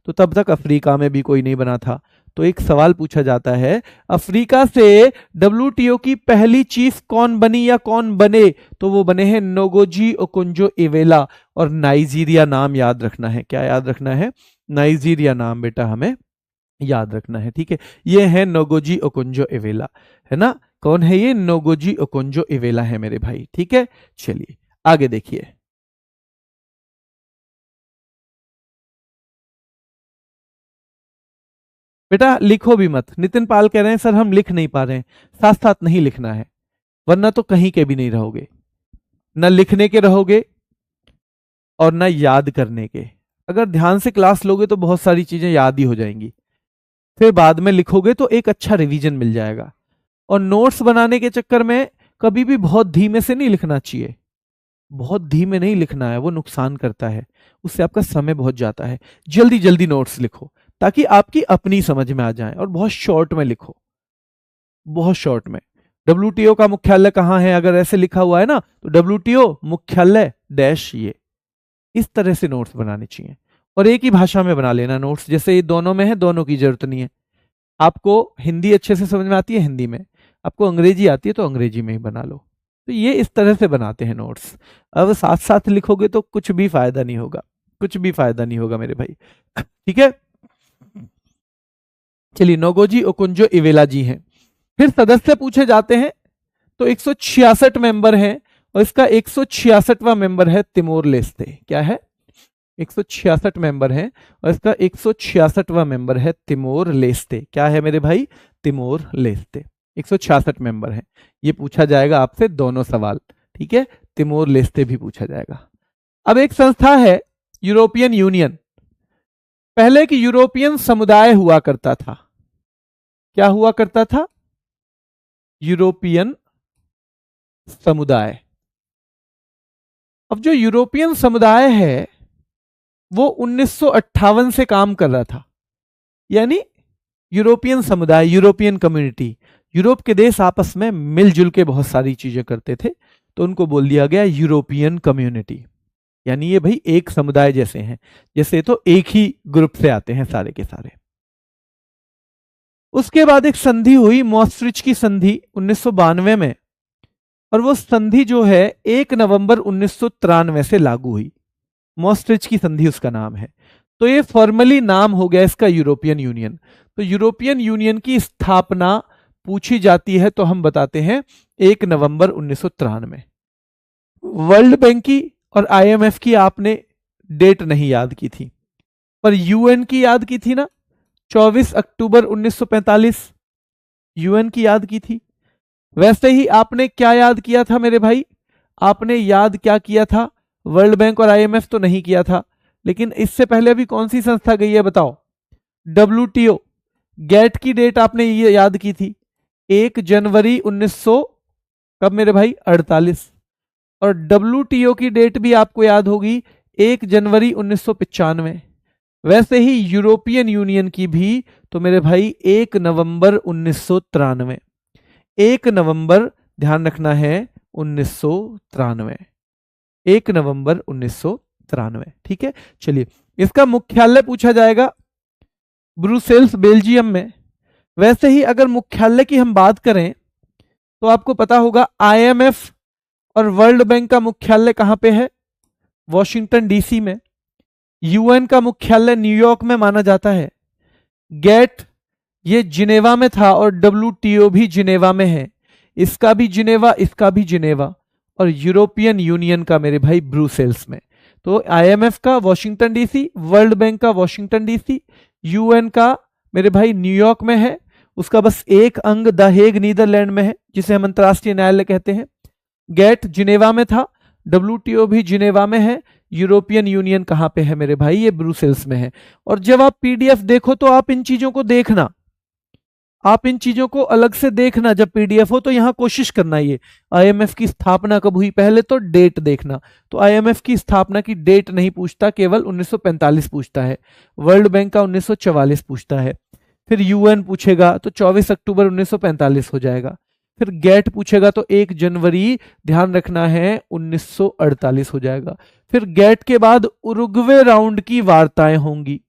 तो तो तब तक अफ्रीका में भी कोई नहीं बना था। तो एक सवाल पूछा जाता है, अफ्रीका से डब्ल्यूटीओ की पहली चीफ कौन बनी या कौन बने? तो वो बने हैं नोगोजी ओकुंजो इवेला। और नाइजीरिया नाम याद रखना है। क्या याद रखना है? नाइजीरिया नाम बेटा हमें याद रखना है। ठीक है, ये है नोगोजी ओकुंजो इवेला, है ना? कौन है ये? नोगोजी ओकुंजो इवेला है मेरे भाई। ठीक है, चलिए आगे देखिए। बेटा लिखो भी मत। नितिन पाल कह रहे हैं सर हम लिख नहीं पा रहे हैं। साथ साथ नहीं लिखना है, वरना तो कहीं के भी नहीं रहोगे, न लिखने के रहोगे और न याद करने के। अगर ध्यान से क्लास लोगे तो बहुत सारी चीजें याद ही हो जाएंगी, फिर बाद में लिखोगे तो एक अच्छा रिवीजन मिल जाएगा। और नोट्स बनाने के चक्कर में कभी भी बहुत धीमे से नहीं लिखना चाहिए। बहुत धीमे नहीं लिखना है, वो नुकसान करता है, उससे आपका समय बहुत जाता है। जल्दी जल्दी नोट्स लिखो ताकि आपकी अपनी समझ में आ जाए, और बहुत शॉर्ट में लिखो, बहुत शॉर्ट में। डब्ल्यूटीओ का मुख्यालय कहाँ है? अगर ऐसे लिखा हुआ है ना तो डब्ल्यूटीओ मुख्यालय डैश ये, इस तरह से नोट्स बनाने चाहिए। और एक ही भाषा में बना लेना नोट्स, जैसे ये दोनों में है, दोनों की जरूरत नहीं है। आपको हिंदी अच्छे से समझ में आती है हिंदी में, आपको अंग्रेजी आती है तो अंग्रेजी में ही बना लो। तो ये इस तरह से बनाते हैं नोट्स। अब साथ साथ लिखोगे तो कुछ भी फायदा नहीं होगा, कुछ भी फायदा नहीं होगा मेरे भाई। ठीक है, चलिए नोगोजी ओकुंजो इवेला जी हैं। फिर सदस्य पूछे जाते हैं तो 166 मेंबर हैं, और इसका 166वां मेंबर है तिमोर लेस्ते। क्या है? 166 मेंबर हैं और इसका 166वां मेंबर है तिमोर लेस्ते। क्या है मेरे भाई? Timor Leste. 166 मेंबर हैं। ये पूछा जाएगा आपसे दोनों सवाल। ठीक है, तिमोर लेस्ते भी पूछा जाएगा। अब एक संस्था है यूरोपियन यूनियन। पहले एक यूरोपियन समुदाय हुआ करता था। क्या हुआ करता था? यूरोपियन समुदाय। अब जो यूरोपियन समुदाय है वो 1958 से काम कर रहा था। यानी यूरोपियन समुदाय, यूरोपियन कम्युनिटी, यूरोप के देश आपस में मिलजुल के बहुत सारी चीजें करते थे, तो उनको बोल दिया गया यूरोपियन कम्युनिटी। यानी ये भाई एक समुदाय जैसे हैं, जैसे तो एक ही ग्रुप से आते हैं सारे के सारे। उसके बाद एक संधि हुई, मॉस्ट्रिच की संधि 1992 में, और वो संधि जो है 1 नवंबर 1993 से लागू हुई। मॉस्ट्रिच की संधि उसका नाम है। तो ये फॉर्मली नाम हो गया इसका यूरोपियन यूनियन। तो यूरोपियन यूनियन की स्थापना पूछी जाती है तो हम बताते हैं 1 नवंबर 1993। वर्ल्ड बैंक की और आईएमएफ की आपने डेट नहीं याद की थी, पर यूएन की याद की थी ना, 24 अक्टूबर 1945 यूएन की याद की थी। वैसे ही आपने क्या याद किया था मेरे भाई? आपने याद क्या किया था? वर्ल्ड बैंक और आईएमएफ तो नहीं किया था, लेकिन इससे पहले अभी कौन सी संस्था गई है बताओ? डब्ल्यूटीओ। गेट की डेट आपने ये याद की थी 1 जनवरी 1900 कब मेरे भाई? 48। और डब्ल्यूटीओ की डेट भी आपको याद होगी 1 जनवरी 1995। वैसे ही यूरोपियन यूनियन की भी तो मेरे भाई 1 नवंबर 1993। 1 नवंबर ध्यान रखना है 1993, 1 नवंबर 1993। ठीक है, चलिए इसका मुख्यालय पूछा जाएगा ब्रुसेल्स बेल्जियम में। वैसे ही अगर मुख्यालय की हम बात करें तो आपको पता होगा आईएमएफ और वर्ल्ड बैंक का मुख्यालय कहां पे है? वॉशिंगटन डीसी में। यूएन का मुख्यालय न्यूयॉर्क में माना जाता है। गेट ये जिनेवा में था और डब्ल्यूटीओ भी जिनेवा में है। इसका भी जिनेवा, इसका भी जिनेवा, और यूरोपियन यूनियन का मेरे भाई ब्रुसेल्स में। तो आईएमएफ का वॉशिंगटन डीसी, वर्ल्ड बैंक का वॉशिंगटन डीसी, यूएन का मेरे भाई न्यूयॉर्क में है। उसका बस एक अंग द हेग नीदरलैंड में है, जिसे हम अंतरराष्ट्रीय न्यायालय कहते हैं। गेट जिनेवा में था, डब्ल्यूटीओ भी जिनेवा में है। यूरोपियन यूनियन कहां पे है मेरे भाई? ये ब्रुसेल्स में है। और जब आप पीडीएफ देखो तो आप इन चीजों को देखना, आप इन चीजों को अलग से देखना। जब पीडीएफ हो तो यहां कोशिश करना, ये आईएमएफ की स्थापना कब हुई पहले तो डेट देखना। तो आईएमएफ की स्थापना की डेट नहीं पूछता, केवल 1945 पूछता है। वर्ल्ड बैंक का 1944 पूछता है। फिर यूएन पूछेगा तो 24 अक्टूबर 1945 हो जाएगा। फिर गेट पूछेगा तो 1 जनवरी ध्यान रखना है 1948 हो जाएगा। फिर गेट के बाद उरुग्वे राउंड की वार्ताएं होंगी।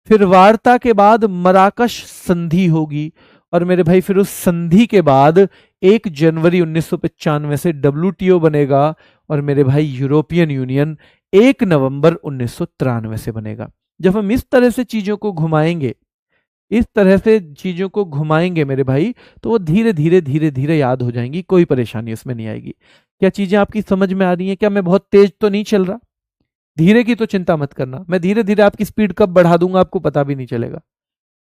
फिर वार्ता के बाद मराकश संधि होगी, और मेरे भाई फिर उस संधि के बाद 1 जनवरी 1995 से WTO बनेगा, और मेरे भाई यूरोपियन यूनियन 1 नवंबर 1993 से बनेगा। जब हम इस तरह से चीजों को घुमाएंगे, इस तरह से चीजों को घुमाएंगे मेरे भाई, तो वो धीरे धीरे धीरे धीरे याद हो जाएंगी, कोई परेशानी उसमें नहीं आएगी। क्या चीजें आपकी समझ में आ रही हैं? क्या मैं बहुत तेज तो नहीं चल रहा? धीरे की तो चिंता मत करना, मैं धीरे धीरे आपकी स्पीड कब बढ़ा दूंगा आपको पता भी नहीं चलेगा,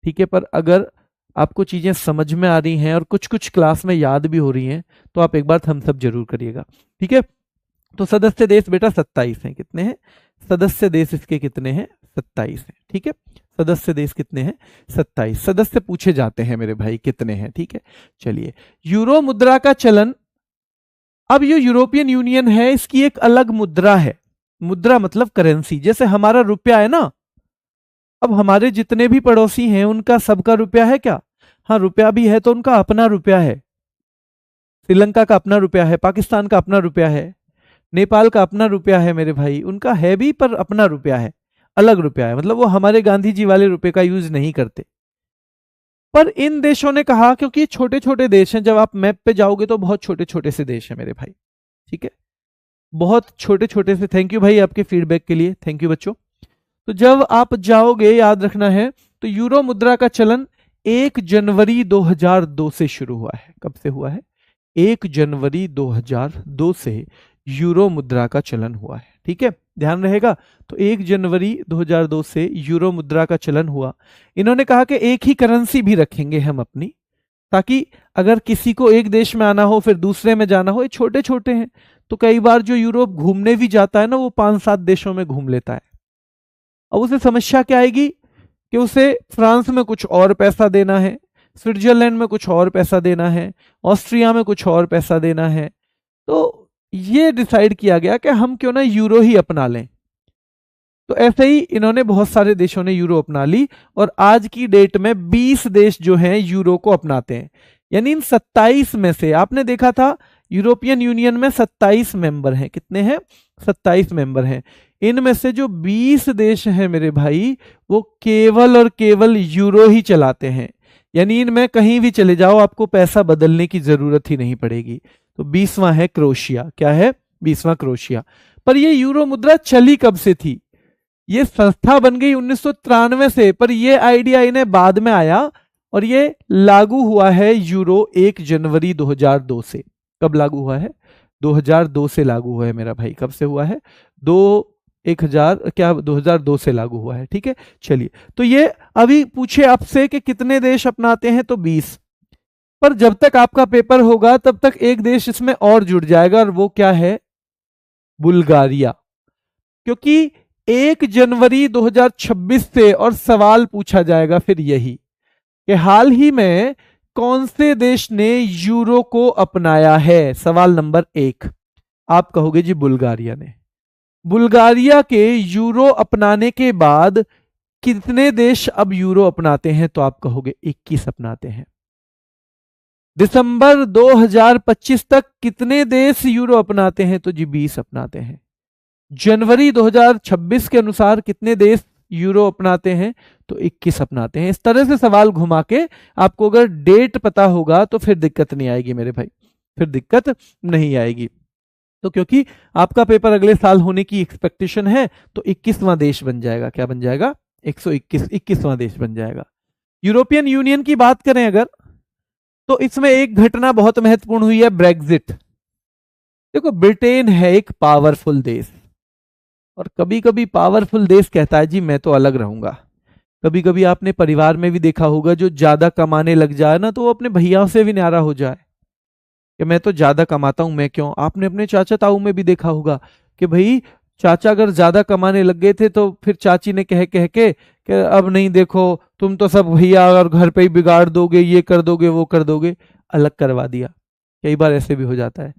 ठीक है। पर अगर आपको चीजें समझ में आ रही हैं और कुछ कुछ क्लास में याद भी हो रही हैं, तो आप एक बार थम्स अप जरूर करिएगा, ठीक है। तो सदस्य देश बेटा 27 हैं। कितने हैं सदस्य देश? इसके कितने हैं? 27 हैं, ठीक है। सदस्य देश कितने हैं? 27 सदस्य पूछे जाते हैं मेरे भाई, कितने हैं, ठीक है। चलिए, यूरो मुद्रा का चलन, अब ये यूरोपियन यूनियन है, इसकी एक अलग मुद्रा है। मुद्रा मतलब करेंसी, जैसे हमारा रुपया है ना, अब हमारे जितने भी पड़ोसी हैं उनका सबका रुपया है क्या? हाँ, रुपया भी है, तो उनका अपना रुपया है। श्रीलंका का अपना रुपया है, पाकिस्तान का अपना रुपया है, नेपाल का अपना रुपया है मेरे भाई, उनका है भी पर अपना रुपया है, अलग रुपया है, मतलब वो हमारे गांधी जी वाले रुपए का यूज नहीं करते। पर इन देशों ने कहा, क्योंकि छोटे छोटे देश हैं, जब आप मैप पे जाओगे तो बहुत छोटे छोटे से देश हैं मेरे भाई, ठीक है, बहुत छोटे छोटे से। थैंक यू भाई आपके फीडबैक के लिए, थैंक यू बच्चों। तो जब आप जाओगे, याद रखना है, तो यूरो मुद्रा का चलन 1 जनवरी 2002 से शुरू हुआ है। कब से हुआ है? 1 जनवरी 2002 से यूरो मुद्रा का चलन हुआ है, ठीक है, ध्यान रहेगा। तो 1 जनवरी 2002 से यूरो मुद्रा का चलन हुआ। इन्होंने कहा कि एक ही करेंसी भी रखेंगे हम अपनी, ताकि अगर किसी को एक देश में आना हो फिर दूसरे में जाना हो, ये छोटे छोटे हैं, तो कई बार जो यूरोप घूमने भी जाता है ना, वो 5-7 देशों में घूम लेता है। अब उसे समस्या क्या आएगी कि उसे फ्रांस में कुछ और पैसा देना है, स्विट्जरलैंड में कुछ और पैसा देना है, ऑस्ट्रिया में कुछ और पैसा देना है। तो ये डिसाइड किया गया कि हम क्यों ना यूरो ही अपना लें। तो ऐसे ही इन्होंने, बहुत सारे देशों ने यूरो अपना ली, और आज की डेट में 20 देश जो हैं यूरो को अपनाते हैं। यानी इन 27 में से, आपने देखा था यूरोपियन यूनियन में 27 मेंबर हैं। कितने हैं? 27 मेंबर हैं। इनमें से जो 20 देश हैं मेरे भाई, वो केवल और केवल यूरो ही चलाते हैं। यानी इनमें कहीं भी चले जाओ, आपको पैसा बदलने की जरूरत ही नहीं पड़ेगी। तो 20वां है क्रोएशिया। क्या है? 20वां क्रोएशिया। पर ये यूरो मुद्रा चली कब से थी? ये संस्था बन गई 1993 से, पर ये आइडिया इन्हें बाद में आया, और ये लागू हुआ है यूरो 1 जनवरी 2002 से। कब लागू हुआ है? 2002 से लागू हुआ है मेरा भाई। कब से हुआ है? 2002 से लागू हुआ है, ठीक है। चलिए, तो ये अभी पूछे आपसे कि कितने देश अपनाते हैं, तो 20। पर जब तक आपका पेपर होगा तब तक एक देश इसमें और जुड़ जाएगा, और वो क्या है? बुल्गारिया। क्योंकि 1 जनवरी 2026 से और सवाल पूछा जाएगा फिर यही कि हाल ही में कौन से देश ने यूरो को अपनाया है। सवाल नंबर 1, आप कहोगे जी बुल्गारिया ने। बुल्गारिया के यूरो अपनाने के बाद कितने देश अब यूरो अपनाते हैं? तो आप कहोगे 21 अपनाते हैं। दिसंबर 2025 तक कितने देश यूरो अपनाते हैं? तो जी 20 अपनाते हैं। जनवरी 2026 के अनुसार कितने देश यूरो अपनाते हैं? तो 21 अपनाते हैं। इस तरह से सवाल घुमा के आपको अगर डेट पता होगा तो फिर दिक्कत नहीं आएगी मेरे भाई, फिर दिक्कत नहीं आएगी। तो क्योंकि आपका पेपर अगले साल होने की एक्सपेक्टेशन है, तो 21वां देश बन जाएगा। क्या बन जाएगा? 21वां देश बन जाएगा। यूरोपियन यूनियन की बात करें अगर, तो इसमें एक घटना बहुत महत्वपूर्ण हुई है, ब्रेग्जिट। देखो, ब्रिटेन है एक पावरफुल देश, और कभी कभी पावरफुल देश कहता है जी मैं तो अलग रहूंगा। कभी कभी आपने परिवार में भी देखा होगा, जो ज्यादा कमाने लग जाए ना, तो वो अपने भैयाओं से भी न्यारा हो जाए कि मैं तो ज्यादा कमाता हूं, मैं क्यों। आपने अपने चाचा ताऊ में भी देखा होगा कि भाई चाचा अगर ज्यादा कमाने लग गए थे, तो फिर चाची ने कह कह के कि अब नहीं, देखो तुम तो सब भैया और घर पे ही बिगाड़ दोगे, ये कर दोगे वो कर दोगे, अलग करवा दिया। कई बार ऐसे भी हो जाता है।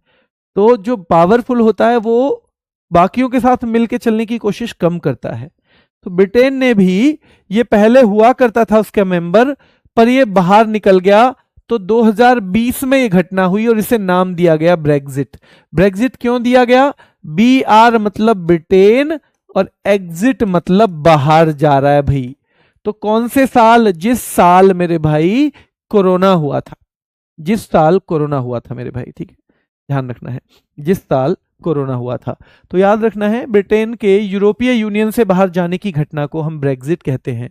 तो जो पावरफुल होता है वो बाकियों के साथ मिलके चलने की कोशिश कम करता है। तो ब्रिटेन ने भी, ये पहले हुआ करता था उसका मेंबर, पर ये बाहर निकल गया। तो 2020 में ये घटना हुई और इसे नाम दिया गया ब्रेग्जिट। ब्रेग्जिट क्यों दिया गया? BR मतलब ब्रिटेन और एग्जिट मतलब बाहर जा रहा है भाई। तो कौन से साल? जिस साल मेरे भाई कोरोना हुआ था, जिस साल कोरोना हुआ था मेरे भाई, ठीक है, ध्यान रखना है, जिस साल कोरोना हुआ था। तो याद रखना है, ब्रिटेन के यूरोपीय यूनियन से बाहर जाने की घटना को हम ब्रेग्जिट कहते हैं।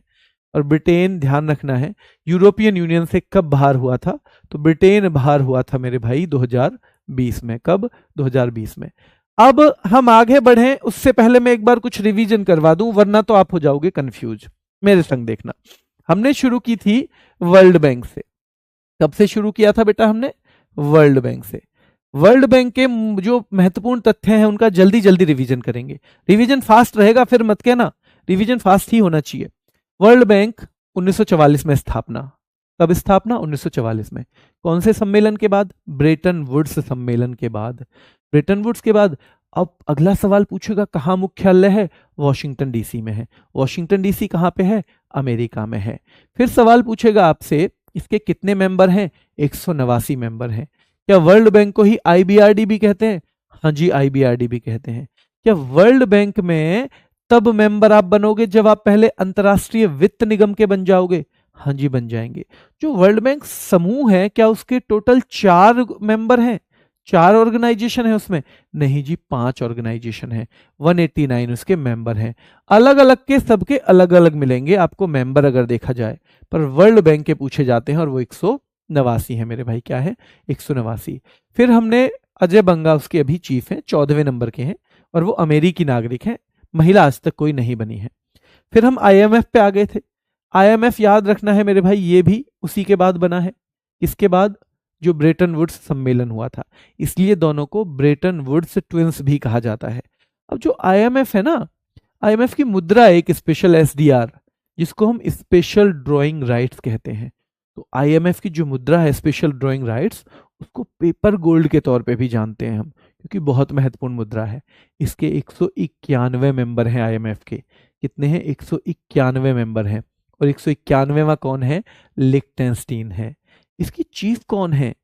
और ब्रिटेन, ध्यान रखना है, यूरोपियन यूनियन से कब बाहर हुआ था? तो ब्रिटेन बाहर हुआ था मेरे भाई 2020 में। कब? 2020 में। अब हम आगे बढ़ें उससे पहले मैं एक बार कुछ रिवीजन करवा दूं, वरना तो आप हो जाओगे कंफ्यूज। मेरे संग देखना, हमने शुरू की थी वर्ल्ड बैंक से। कब से शुरू किया था बेटा हमने? वर्ल्ड बैंक से। वर्ल्ड बैंक के जो महत्वपूर्ण तथ्य हैं उनका जल्दी जल्दी रिवीजन करेंगे। रिवीजन फास्ट रहेगा, फिर मत कहना, रिवीजन फास्ट ही होना चाहिए। वर्ल्ड बैंक 1944 में स्थापना। कब स्थापना? 1944 में। कौन से सम्मेलन के बाद? ब्रेटन वुड्स सम्मेलन के बाद। ब्रेटन वुड्स के बाद अब अगला सवाल पूछेगा कहाँ मुख्यालय है? वॉशिंगटन डीसी में है। वॉशिंगटन डीसी कहाँ पे है? अमेरिका में है। फिर सवाल पूछेगा आपसे इसके कितने मेंबर हैं? 189 मेंबर हैं। क्या वर्ल्ड बैंक को ही आईबीआरडी भी कहते हैं? हाँ जी, आईबीआरडी भी कहते हैं। क्या वर्ल्ड बैंक में तब मेंबर आप बनोगे जब आप पहले अंतरराष्ट्रीय वित्त निगम के बन जाओगे? हाँ जी, बन जाएंगे। जो वर्ल्ड बैंक समूह है, क्या उसके टोटल 4 मेंबर हैं? 4 ऑर्गेनाइजेशन है उसमें? नहीं जी, 5 ऑर्गेनाइजेशन है। 189 उसके मेंबर हैं। अलग अलग के सबके अलग अलग मिलेंगे आपको मेंबर अगर देखा जाए, पर वर्ल्ड बैंक के पूछे जाते हैं और वो 189 है मेरे भाई। क्या है? 189। फिर हमने अजय बंगा, उसके अभी चीफ हैं, 14वें नंबर के हैं और वो अमेरिकी नागरिक हैं। महिला आज तक कोई नहीं बनी है। फिर हम आईएमएफ पे आ गए थे। आईएमएफ याद रखना है मेरे भाई, ये भी उसी के बाद बना है। इसके बाद जो ब्रेटन वुड्स सम्मेलन हुआ था, इसलिए दोनों को ब्रेटन वुड्स ट्विंस भी कहा जाता है। अब जो आईएमएफ है ना, आईएमएफ की मुद्रा एक स्पेशल एसडीआर, जिसको हम स्पेशल ड्राइंग राइट्स कहते हैं। तो आईएमएफ की जो मुद्रा है स्पेशल ड्राइंग राइट्स, उसको पेपर गोल्ड के तौर पे भी जानते हैं हम, क्योंकि बहुत महत्वपूर्ण मुद्रा है। इसके 191 मेंबर हैं आईएमएफ के। कितने हैं? 191 मेंबर हैं। और 191वां कौन है? लिक्टेनस्टीन है। इसकी चीफ कौन है?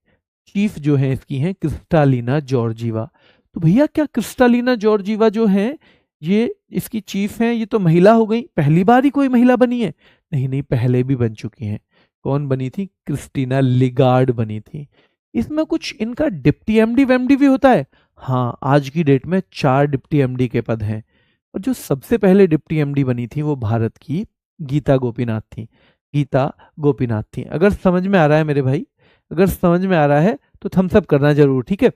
चीफ जो है इसकी है क्रिस्टालिना जॉर्जीवा। तो भैया क्या क्रिस्टालिना जॉर्जीवा जो है ये इसकी चीफ है, ये तो महिला हो गई। पहली बार ही कोई महिला बनी है? नहीं नहीं, पहले भी बन चुकी हैं। कौन बनी थी? क्रिस्टीना लिगार्ड बनी थी। इसमें कुछ इनका डिप्टी एमडी वेमडी भी होता है। हाँ, आज की डेट में 4 डिप्टी एमडी के पद हैं। और जो सबसे पहले डिप्टी एमडी बनी थी वो भारत की गीता गोपीनाथ थी। गीता गोपीनाथ थी। अगर समझ में आ रहा है मेरे भाई, अगर समझ में आ रहा है तो थम्स अप करना जरूर, ठीक है।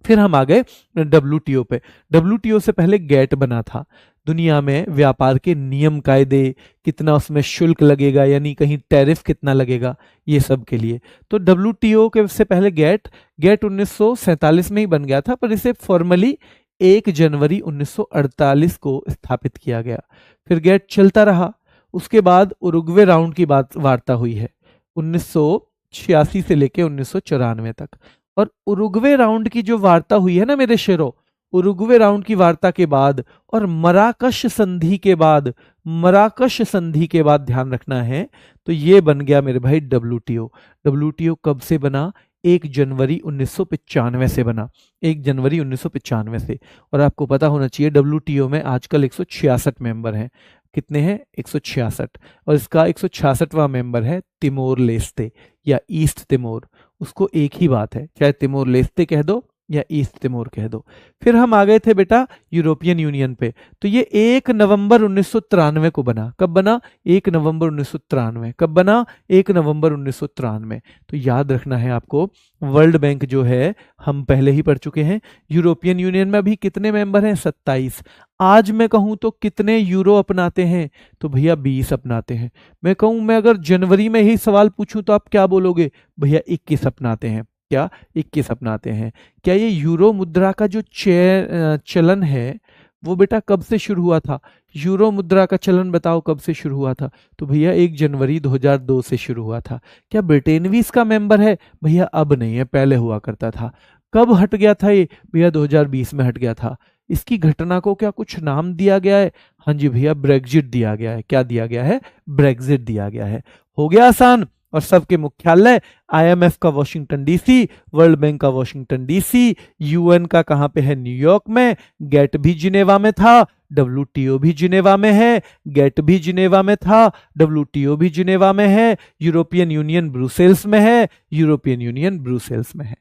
फिर हम आ गए डब्ल्यूटीओ पे। डब्ल्यूटीओ से पहले गेट बना था। दुनिया में व्यापार के नियम कायदे, कितना उसमें शुल्क लगेगा, यानी कहीं टैरिफ कितना लगेगा, ये सब के लिए। तो डब्ल्यूटीओ के से पहले गेट 1947 में ही बन गया था, पर इसे फॉर्मली 1 जनवरी 1948 को स्थापित किया गया। फिर गेट चलता रहा। उसके बाद उरुग्वे राउंड की बात वार्ता हुई है 1986 से लेके 1994 तक। और उरुग्वे राउंड की जो वार्ता हुई है ना मेरे शेरों, उरुग्वे राउंड की वार्ता के बाद और मराकश संधि के बाद, मराकश संधि के बाद ध्यान रखना है, तो ये बन गया मेरे भाई डब्ल्यूटीओ। डब्ल्यूटीओ कब से बना? 1 जनवरी 1995 से बना। 1 जनवरी 1995 से। और आपको पता होना चाहिए डब्ल्यूटीओ में आजकल 166 मेंबर हैं। कितने हैं? 166। और इसका 166वां मेंबर है तिमोर लेस्ते या ईस्ट तिमोर। उसको एक ही बात है, चाहे तिमोर लेस्ते कह दो या ईस्ट तिमोर कह दो। फिर हम आ गए थे बेटा यूरोपियन यूनियन पे। तो ये 1 नवंबर 1993 को बना। कब बना? 1 नवंबर 1993। कब बना? 1 नवंबर 1993। तो याद रखना है आपको, वर्ल्ड बैंक जो है हम पहले ही पढ़ चुके हैं। यूरोपियन यूनियन में अभी कितने मेंबर हैं? 27। आज मैं कहूं तो कितने यूरो अपनाते हैं? तो भैया 20 अपनाते हैं। मैं कहूं, मैं अगर जनवरी में ही सवाल पूछूं तो आप क्या बोलोगे? भैया 21 अपनाते हैं। क्या? 21 अपनाते हैं। क्या ये यूरो मुद्रा का जो चलन है वो बेटा कब से शुरू हुआ था? यूरो मुद्रा का चलन बताओ कब से शुरू हुआ था? तो भैया 1 जनवरी 2002 से शुरू हुआ था। क्या ब्रिटेन भी इसका मेंबर है? भैया अब नहीं है, पहले हुआ करता था। कब हट गया था ये? भैया 2020 में हट गया था। इसकी घटना को क्या कुछ नाम दिया गया है? हाँ जी भैया, ब्रेग्जिट दिया गया है। क्या दिया गया है? ब्रेग्जिट दिया गया है। हो गया आसान। और सबके मुख्यालय आईएमएफ का वॉशिंगटन डीसी, वर्ल्ड बैंक का वॉशिंगटन डीसी, यूएन का कहां पे है, न्यूयॉर्क में, गेट भी जिनेवा में था, डब्ल्यूटीओ भी जिनेवा में है, गेट भी जिनेवा में था, डब्ल्यूटीओ भी जिनेवा में है, यूरोपियन यूनियन ब्रुसेल्स में है, यूरोपियन यूनियन ब्रुसेल्स में है।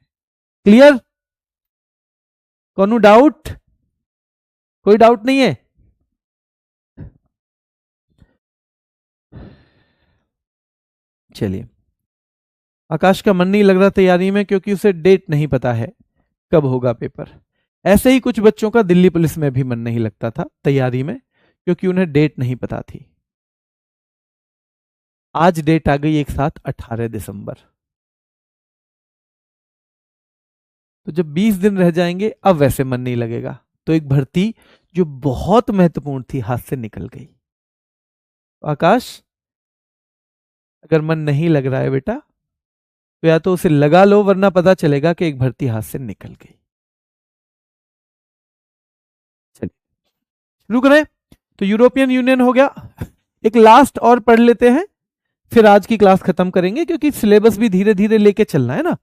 क्लियर? कौन डाउट? कोई डाउट नहीं है? चलिए, आकाश का मन नहीं लग रहा तैयारी में क्योंकि उसे डेट नहीं पता है कब होगा पेपर। ऐसे ही कुछ बच्चों का दिल्ली पुलिस में भी मन नहीं लगता था तैयारी में क्योंकि उन्हें डेट नहीं पता थी। आज डेट आ गई एक साथ 18 दिसंबर। तो जब 20 दिन रह जाएंगे अब वैसे मन नहीं लगेगा। तो एक भर्ती जो बहुत महत्वपूर्ण थी हाथ से निकल गई। आकाश, अगर मन नहीं लग रहा है बेटा तो या तो उसे लगा लो, वरना पता चलेगा कि एक भर्ती हाथ से निकल गई। चलिए शुरू करें। तो यूरोपियन यूनियन हो गया। एक लास्ट और पढ़ लेते हैं, फिर आज की क्लास खत्म करेंगे क्योंकि सिलेबस भी धीरे धीरे लेके चलना है ना,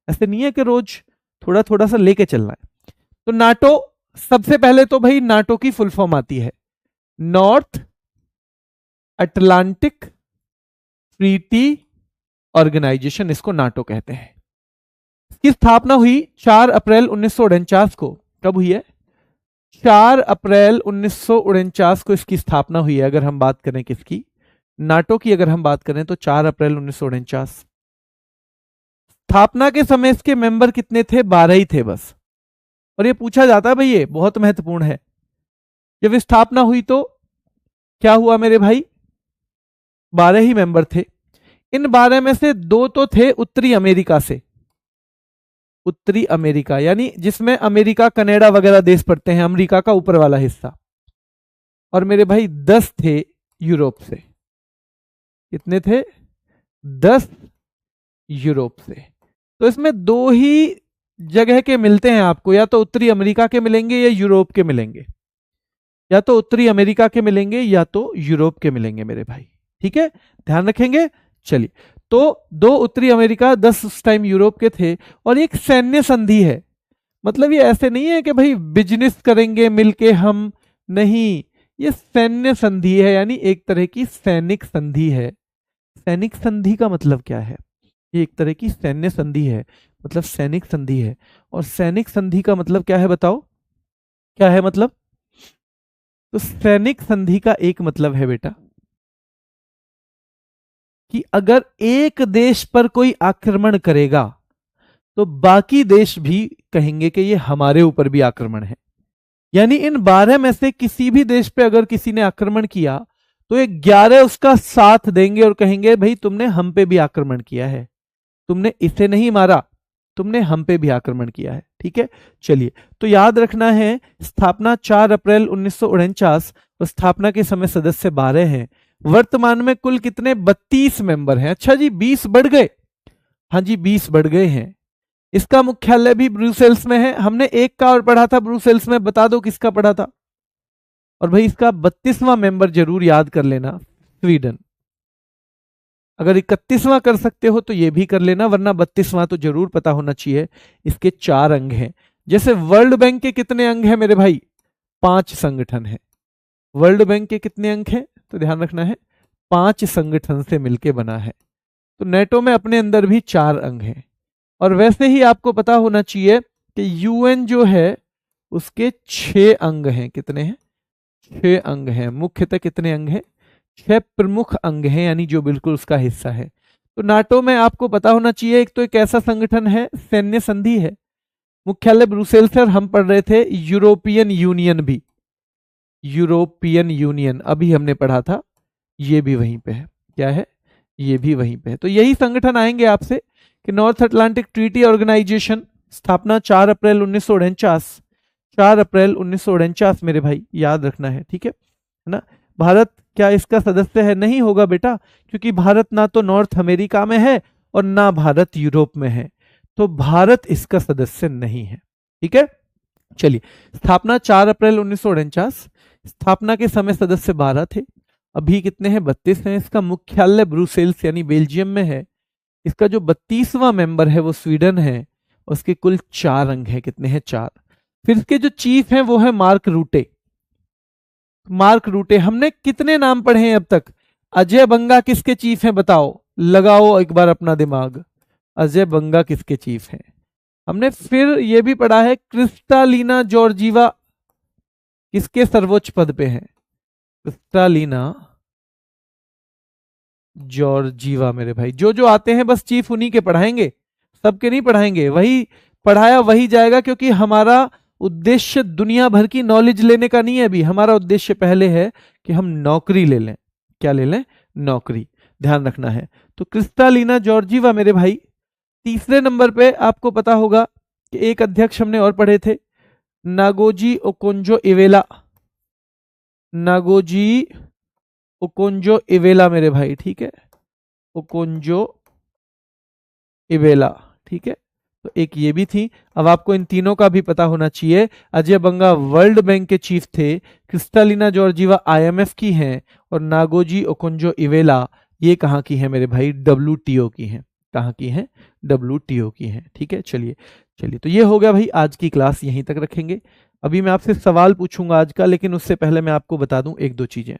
ऐसे नहीं है कि रोज थोड़ा थोड़ा सा लेके चलना है। तो नाटो, सबसे पहले तो भाई नाटो की फुल फॉर्म आती है नॉर्थ अटलांटिक ट्रीटी ऑर्गेनाइजेशन, इसको नाटो कहते हैं। इसकी स्थापना हुई 4 अप्रैल 1949 को। कब हुई है? 4 अप्रैल 1949 को इसकी स्थापना हुई है। अगर हम बात करें किसकी, नाटो की अगर हम बात करें तो 4 अप्रैल 1949। स्थापना के समय इसके मेंबर कितने थे? 12 ही थे बस। और ये पूछा जाता है भाई, ये बहुत महत्वपूर्ण है, जब स्थापना हुई तो क्या हुआ मेरे भाई? 12 ही मेंबर थे। इन 12 में से 2 तो थे उत्तरी अमेरिका से, उत्तरी अमेरिका यानी जिसमें अमेरिका कनाडा वगैरह देश पड़ते हैं, अमेरिका का ऊपर वाला हिस्सा। और मेरे भाई 10 थे यूरोप से। कितने थे? 10 यूरोप से। तो इसमें 2 ही जगह के मिलते हैं आपको, या तो उत्तरी अमेरिका के मिलेंगे या यूरोप के मिलेंगे, या तो उत्तरी अमेरिका के मिलेंगे या तो यूरोप के मिलेंगे मेरे भाई। ठीक है, ध्यान रखेंगे। चलिए, तो 2 उत्तरी अमेरिका, 10 उस टाइम यूरोप के थे। और एक सैन्य संधि है, मतलब ये ऐसे नहीं है कि भाई बिजनेस करेंगे मिलके हम, नहीं, ये सैन्य संधि है, यानी एक तरह की सैनिक संधि है। सैनिक संधि का मतलब क्या है? ये एक तरह की सैन्य संधि है, मतलब सैनिक संधि है। और सैनिक संधि का मतलब क्या है बताओ? क्या है मतलब? तो सैनिक संधि का एक मतलब है बेटा कि अगर एक देश पर कोई आक्रमण करेगा तो बाकी देश भी कहेंगे कि ये हमारे ऊपर भी आक्रमण है। यानी इन 12 में से किसी भी देश पे अगर किसी ने आक्रमण किया तो ये 11 उसका साथ देंगे और कहेंगे भाई तुमने हम पे भी आक्रमण किया है, तुमने इसे नहीं मारा, तुमने हम पे भी आक्रमण किया है। ठीक है, चलिए, तो याद रखना है स्थापना 4 अप्रैल 1949 और स्थापना के समय सदस्य 12 हैं। वर्तमान में कुल कितने? 32 मेंबर हैं। अच्छा जी, 20 बढ़ गए? हाँ जी, 20 बढ़ गए हैं। इसका मुख्यालय भी ब्रुसेल्स में है। हमने एक का और पढ़ा था ब्रुसेल्स में, बता दो किसका पढ़ा था? और भाई इसका 32वां मेंबर जरूर याद कर लेना, स्वीडन। अगर 31वां कर सकते हो तो ये भी कर लेना, वरना 32वां तो जरूर पता होना चाहिए। इसके 4 अंग हैं। जैसे वर्ल्ड बैंक के कितने अंग हैं मेरे भाई? 5 संगठन है। वर्ल्ड बैंक के कितने अंग हैं? तो ध्यान रखना है, 5 संगठन से मिलकर बना है। तो नेटो में अपने अंदर भी 4 अंग हैं। और वैसे ही आपको पता होना चाहिए कि यूएन जो है उसके 6 अंग हैं। कितने हैं? 6 अंग हैं। मुख्यतः कितने अंग हैं? 6 प्रमुख अंग हैं, यानी जो बिल्कुल उसका हिस्सा है। तो नाटो में आपको पता होना चाहिए, एक तो एक ऐसा संगठन है, सैन्य संधि है, मुख्यालय ब्रुसेल्स है। और हम पढ़ रहे थे यूरोपियन यूनियन भी, यूरोपियन यूनियन अभी हमने पढ़ा था, ये भी वहीं पे है। क्या है? ये भी वहीं पे है। तो यही संगठन आएंगे आपसे कि नॉर्थ अटलांटिक ट्रीटी ऑर्गेनाइजेशन, स्थापना 4 अप्रैल 1949। 4 अप्रैल 1949 मेरे भाई, याद रखना है। ठीक है ना? भारत क्या इसका सदस्य है? नहीं होगा बेटा, क्योंकि भारत ना तो नॉर्थ अमेरिका में है और ना भारत यूरोप में है, तो भारत इसका सदस्य नहीं है। ठीक है, चलिए, स्थापना 4 अप्रैल 1949। स्थापना के समय सदस्य 12 थे, अभी कितने हैं? 32 हैं। इसका मुख्यालय ब्रुसेल्स यानी बेल्जियम में है। इसका जो 32वां मेंबर है वो स्वीडन है, उसके कुल 4 अंग हैं। कितने हैं? 4। फिर इसके जो चीफ हैं वो है मार्क रूटे। मार्क रूटे, हमने कितने नाम पढ़े हैं अब तक? अजय बंगा किसके चीफ हैं बताओ, लगाओ एक बार अपना दिमाग। अजय बंगा किसके चीफ हैं? हमने फिर ये भी पढ़ा है क्रिस्टालिना जॉर्जीवा किसके सर्वोच्च पद पे है? क्रिस्टालिना जॉर्जीवा मेरे भाई। जो जो आते हैं बस चीफ उन्हीं के पढ़ाएंगे, सबके नहीं पढ़ाएंगे। वही पढ़ाया वही जाएगा, क्योंकि हमारा उद्देश्य दुनिया भर की नॉलेज लेने का नहीं है। अभी हमारा उद्देश्य पहले है कि हम नौकरी ले लें। क्या ले लें? नौकरी, ध्यान रखना है। तो क्रिस्टालिना जॉर्जीवा मेरे भाई। तीसरे नंबर पे आपको पता होगा कि एक अध्यक्ष हमने और पढ़े थे, Ngozi Okonjo Iweala. Ngozi Okonjo Iweala मेरे भाई, ठीक है, ओकोंजो इवेला, ठीक है। तो एक ये भी थी। अब आपको इन तीनों का भी पता होना चाहिए। अजय बंगा वर्ल्ड बैंक के चीफ थे, क्रिस्टालिना जॉर्जीवा आईएमएफ की हैं, और नागोजी ओकोंजो इवेला ये कहाँ की है मेरे भाई? डब्ल्यूटीओ की हैं। कहाँ की हैं? डब्ल्यूटीओ की हैं, ठीक है। चलिए चलिए, तो ये हो गया भाई, आज की क्लास यहीं तक रखेंगे। अभी मैं आपसे सवाल पूछूंगा आज का, लेकिन उससे पहले मैं आपको बता दूं एक दो चीजें।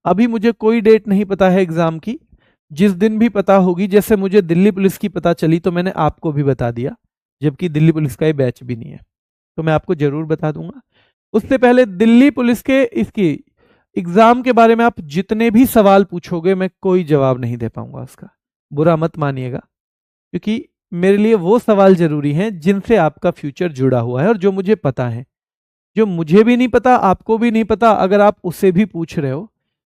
अभी मुझे कोई डेट नहीं पता है एग्जाम की। जिस दिन भी पता होगी, जैसे मुझे दिल्ली पुलिस की पता चली तो मैंने आपको भी बता दिया, जबकि दिल्ली पुलिस का ये बैच भी नहीं है, तो मैं आपको जरूर बता दूंगा। उससे पहले दिल्ली पुलिस के इसकी एग्जाम के बारे में आप जितने भी सवाल पूछोगे मैं कोई जवाब नहीं दे पाऊंगा उसका, बुरा मत मानिएगा, क्योंकि मेरे लिए वो सवाल जरूरी हैं जिनसे आपका फ्यूचर जुड़ा हुआ है और जो मुझे पता है। जो मुझे भी नहीं पता, आपको भी नहीं पता, अगर आप उससे भी पूछ रहे हो,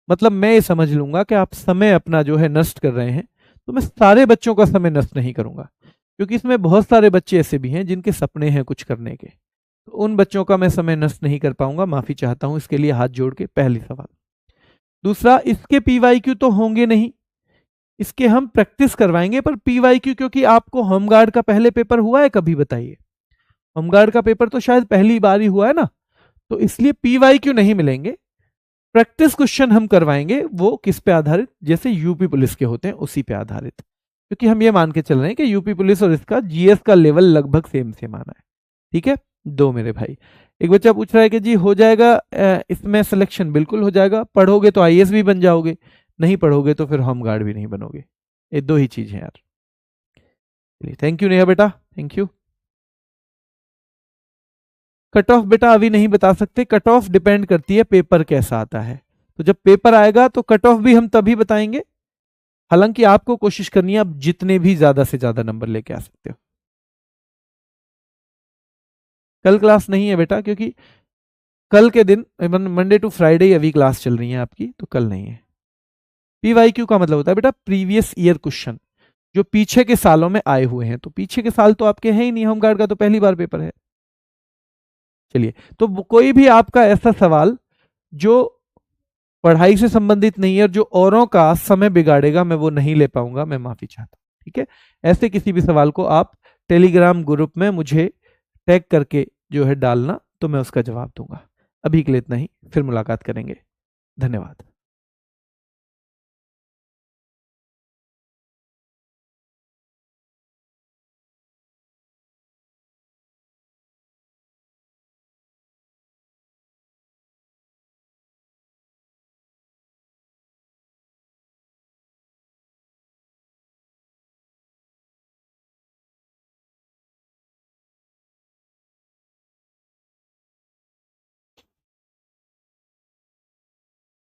मतलब मैं ये समझ लूंगा कि आप समय अपना जो है नष्ट कर रहे हैं। तो मैं सारे बच्चों का समय नष्ट नहीं करूंगा, क्योंकि इसमें बहुत सारे बच्चे ऐसे भी हैं जिनके सपने हैं कुछ करने के, तो उन बच्चों का मैं समय नष्ट नहीं कर पाऊंगा, माफी चाहता हूं इसके लिए हाथ जोड़ के। पहली सवाल। दूसरा, इसके पीवाईक्यू तो होंगे नहीं, इसके हम प्रैक्टिस करवाएंगे, पर पीवाईक्यू, क्योंकि आपको होमगार्ड का पहले पेपर हुआ है कभी बताइए? होमगार्ड का पेपर तो शायद पहली बार ही हुआ है ना, तो इसलिए पीवाईक्यू नहीं मिलेंगे। प्रैक्टिस क्वेश्चन हम करवाएंगे, वो किस पे आधारित? जैसे यूपी पुलिस के होते हैं उसी पे आधारित, क्योंकि हम ये मान के चल रहे हैं कि यूपी पुलिस और इसका जीएस का लेवल लगभग सेम सेम आना है, ठीक है। दो मेरे भाई। एक बच्चा पूछ रहा है कि जी हो जाएगा इसमें सिलेक्शन? बिल्कुल हो जाएगा, पढ़ोगे तो आईएएस भी बन जाओगे, नहीं पढ़ोगे तो फिर होमगार्ड भी नहीं बनोगे। ये दो ही चीज है यार। चलिए, थैंक यू नेहा बेटा, थैंक यू। कट ऑफ बेटा अभी नहीं बता सकते, कट ऑफ डिपेंड करती है पेपर कैसा आता है, तो जब पेपर आएगा तो कट ऑफ भी हम तभी बताएंगे। हालांकि आपको कोशिश करनी है, आप जितने भी ज्यादा से ज्यादा नंबर लेके आ सकते हो। कल क्लास नहीं है बेटा, क्योंकि कल के दिन मंडे टू फ्राइडे अभी क्लास चल रही है आपकी, तो कल नहीं है। पीवाईक्यू का मतलब होता है बेटा प्रीवियस ईयर क्वेश्चन, जो पीछे के सालों में आए हुए हैं। तो पीछे के साल तो आपके हैं ही नहीं, होमगार्ड का तो पहली बार पेपर है। चलिए, तो कोई भी आपका ऐसा सवाल जो पढ़ाई से संबंधित नहीं है और जो औरों का समय बिगाड़ेगा, मैं वो नहीं ले पाऊंगा, मैं माफी चाहता हूं, ठीक है। ऐसे किसी भी सवाल को आप टेलीग्राम ग्रुप में मुझे टैग करके जो है डालना, तो मैं उसका जवाब दूंगा। अभी के लिए इतना ही, फिर मुलाकात करेंगे। धन्यवाद।